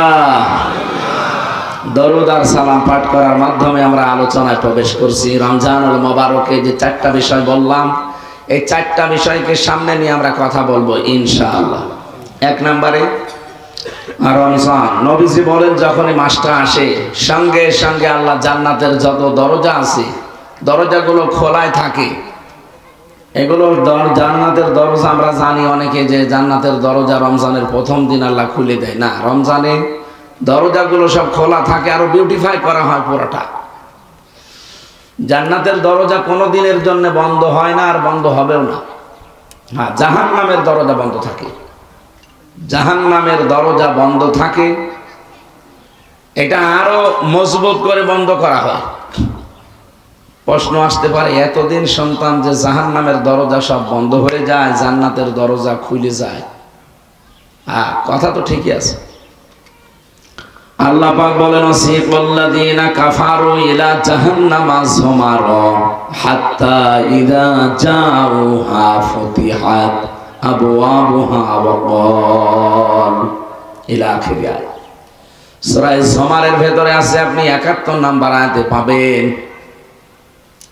দরুদ আর সালাম পাঠ করার মাধ্যমে আমরা আলোচনায় প্রবেশ করছি। রমজানুল মোবারকে যে 4টা বিষয় বললাম, এই 4টা বিষয়কে সামনে নিয়ে আমরা কথা বলবো ইনশাআল্লাহ। 1 নম্বরে রমজান। নবীজি বলেন যখনই মাসটা আসে সঙ্গে সঙ্গে আল্লাহ জান্নাতের যত দরজা আছে দরজাগুলো খোলায় থাকে। এগুলো জান্নাতের দরজা আমরা জানি অনেকে যে জান্নাতের দরজা রমজানের প্রথম দিন আল্লাহ খুলে দেয়, না, রমজানে দরজাগুলো সব খোলা থাকে, আরো বিউটিফাই করা হয় পুরোটা। জান্নাতের দরজা কোনো দিনের জন্য বন্ধ হয় না আর বন্ধ হবেও না। হ্যাঁ, জাহান্নামের দরজা বন্ধ থাকে, জাহান্নামের দরজা বন্ধ থাকে, এটা আরো মজবুত করে বন্ধ করা হয়। প্রশ্ন আসতে পারে এতদিন সন্তান যে জাহান্নামের দরজা সব বন্ধ হয়ে যায়, জান্নাতের দরজা খুলে যায়, কথা তো ঠিকই আছে। আল্লাহ পাক বলেন ওয়াসিকাল্লাযীনা কাফারু ইলা জাহান্নামা যুমারা হাত্তা ইযা জাউহা ফুতিহাত আবওয়াবুহা ওয়া ক্বাল ইলা আখির আয়াত। সূরা যুমারের ভেতরে আছে, আপনি ৭১ নম্বর আয়াতে পাবেন।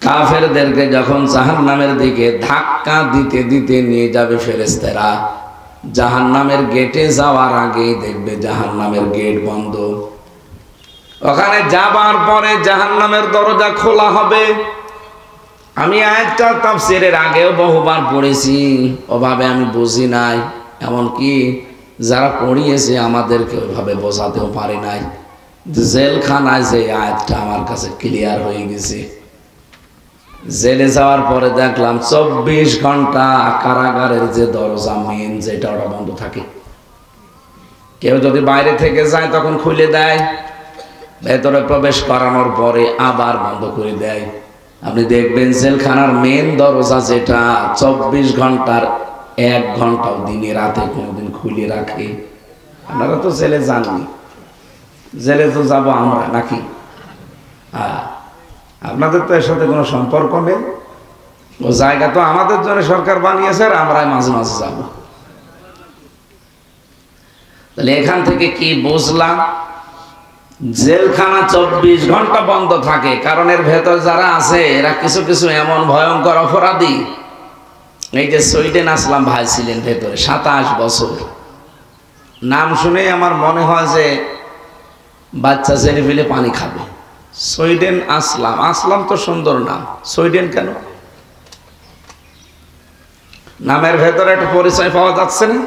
কাফেরদেরকে যখন জাহান্নামের দিকে ধাক্কা দিতে দিতে নিয়ে যাবে ফেরেশতারা, জাহান্নামের গেটে যাওয়ার আগেই দেখবে জাহান্নামের গেট বন্ধ। ওখানে যাবার পরে জাহান্নামের দরজা খোলা হবে। আমি আয়াতটা তাফসীরের আগেও বহুবার পড়েছি, ওভাবে আমি বুঝি নাই, এমনকি যারা পড়িয়েছে আমাদেরকে ওইভাবে বোঝাতেও পারে নাই। জেলখানায় যে আয়াতটা আমার কাছে ক্লিয়ার হয়ে গেছে। জেলে যাওয়ার পরে দেখলাম 24 ঘন্টা কারাগারের যে দরজা মেন যেটা ওটা বন্ধ থাকে। কেউ যদি বাইরে থেকে যায় তখন খুলে দেয়, ভেতরে প্রবেশ করানোর পরে আবার বন্ধ করে দেয়। আপনি দেখবেন জেলখানার মেন দরজা যেটা 24 ঘন্টার 1 ঘন্টাও দিনে রাতে কোনোদিন খুলে রাখে। আপনারা তো জেলে যাননি, জেলে তো যাবো আমরা নাকি? আপনাদের তো এর সাথে কোনো সম্পর্ক নেই, ও জায়গা তো আমাদের জন্য সরকার বানিয়েছে আর আমরাই মাঝে মাঝে যাব। তাহলে এখান থেকে কি বুঝলাম? জেলখানা 24 ঘন্টা বন্ধ থাকে, কারণ এর ভেতর যারা আছে এরা কিছু কিছু এমন ভয়ঙ্কর অপরাধী। এই যে সুইডেন আসলাম ভাই ছিলেন ভেতরে 27 বছর, নাম শুনেই আমার মনে হয় যে বাচ্চা ছেলে ফেলে পানি খাবে। সুইডেন আসলাম, আসলাম তো সুন্দর নাম, সুইডেন কেন? নামের ভেতরে একটা পরিচয় পাওয়া যাচ্ছে না?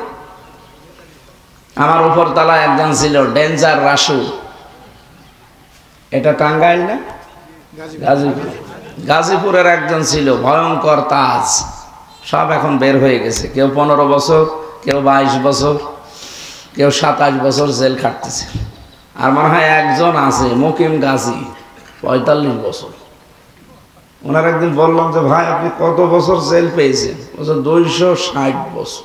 আমার উপর তলায় একজন ছিল ডেঞ্জার রাসু, এটা টাঙ্গাইল না গাজীপুর, গাজীপুরের একজন ছিল ভয়ঙ্কর তাজ। সব এখন বের হয়ে গেছে, কেউ 15 বছর, কেউ 22 বছর, কেউ 27 বছর জেল খাটতেছে। আর মনে হয় একজন আছে মুকিম গাজী 45 বছর। ওনার একদিন বললাম যে ভাই আপনি কত বছর জেল পেয়েছেন? বলছে 260 বছর।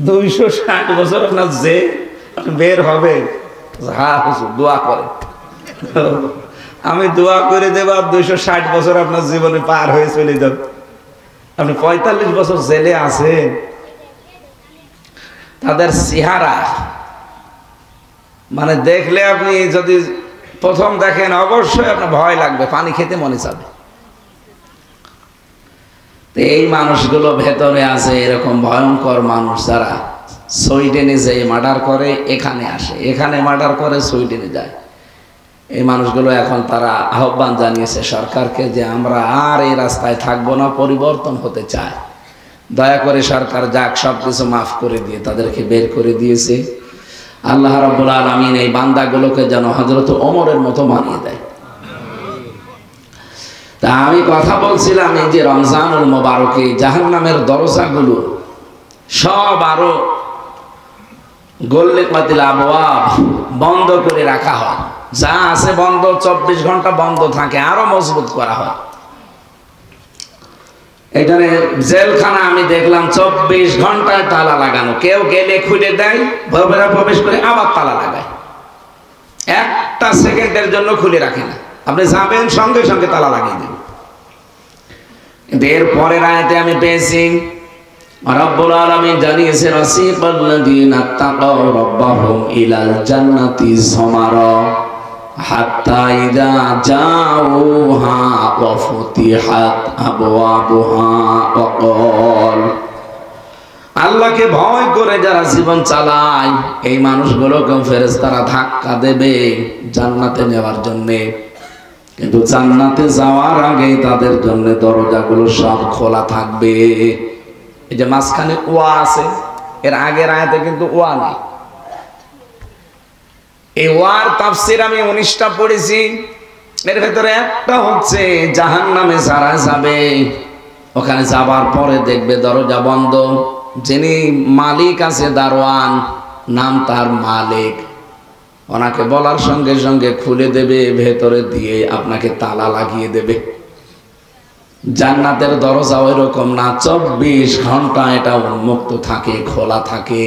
260 বছর আপনার জেল, আপনি বের হবে? হ্যাঁ হুজুর দোয়া করে। আমি দোয়া করে দেব 260 বছর আপনার জীবনে পার হয়ে চলে যাবে। আপনি 45 বছর জেলে আছেন। তাদের চেহারা মানে দেখলে আপনি যদি প্রথম দেখেন অবশ্যই আপনার ভয় লাগবে, পানি খেতে মনে চাবে। এই মানুষগুলো ভেতরে আছে এরকম ভয়ঙ্কর মানুষ, যারা সুইডেনে যে মার্ডার করে এখানে আসে, এখানে মার্ডার করে সুইডেনে যায়। এই মানুষগুলো এখন তারা আহ্বান জানিয়েছে সরকারকে যে আমরা আর এই রাস্তায় থাকবো না, পরিবর্তন হতে চায়। দয়া করে সরকার যাক, সব কিছু মাফ করে দিয়ে তাদেরকে বের করে দিয়েছে। আল্লাহ রাব্বুল আলামিন এই বান্দাগুলোকে যেন হযরত ওমরের মতো বানিয়ে দেয়। তা আমি কথা বলছিলাম এই যে রমজানুল মোবারকে জাহান্নামের দরজাগুলো সব আরো গল্লে পাতিল আবওয়াব বন্ধ করে রাখা হয়, যা আছে বন্ধ 24 ঘন্টা বন্ধ থাকে, আরো মজবুত করা হয়। এখানে জেলখানা আমি দেখলাম 24 ঘন্টায় তালা লাগানো, কেউ গেলে খুলে দেয়, ভবেরা প্রবেশ করে আবার তালা লাগায়, একটা সেকেন্ডের জন্য খুলে রাখে না, আপনি যাবেন সঙ্গে সঙ্গে তালা লাগিয়ে দেবেন। এর পরের আয়াতে আমি পেয়েছি রব্বুল আলামিন জানিয়েছে রাসিকাল্লাযীনা তাকাউ রাব্বাহুম ইলাল জান্নাতি যুমারা হাত্তা ইযা জাউহা ওয়া ফুতিহাত আবওয়াবুহা ওয়া ক্বাল, আল্লাহকে ভয় করে যারা জীবন চালায় এই মানুষগুলোকে ফেরেশতারা ধাক্কা দেবে জান্নাতে নেওয়ার জন্য, কিন্তু জান্নাতে যাওয়ার আগে তাদের জন্য দরজাগুলো সব খোলা থাকবে। এই যে মাঝখানে ওয়া আছে, এর আগের আয়াতে কিন্তু ওয়া নেই। এই ওয়ার তাফসীর আমি 19টা পড়েছি, এর ভেতরে একটা হচ্ছে জাহান্নামে যারা যাবে ওখানে যাবার পরে দেখবে দরজা বন্ধ, যিনি মালিক আছে দারোয়ান, নাম তার মালিক, ওনাকে বলার সঙ্গে সঙ্গে খুলে দেবে, ভেতরে দিয়ে আপনাকে তালা লাগিয়ে দেবে। জান্নাতের দরজা ওই রকম না, 24 ঘন্টা এটা উন্মুক্ত থাকে, খোলা থাকে।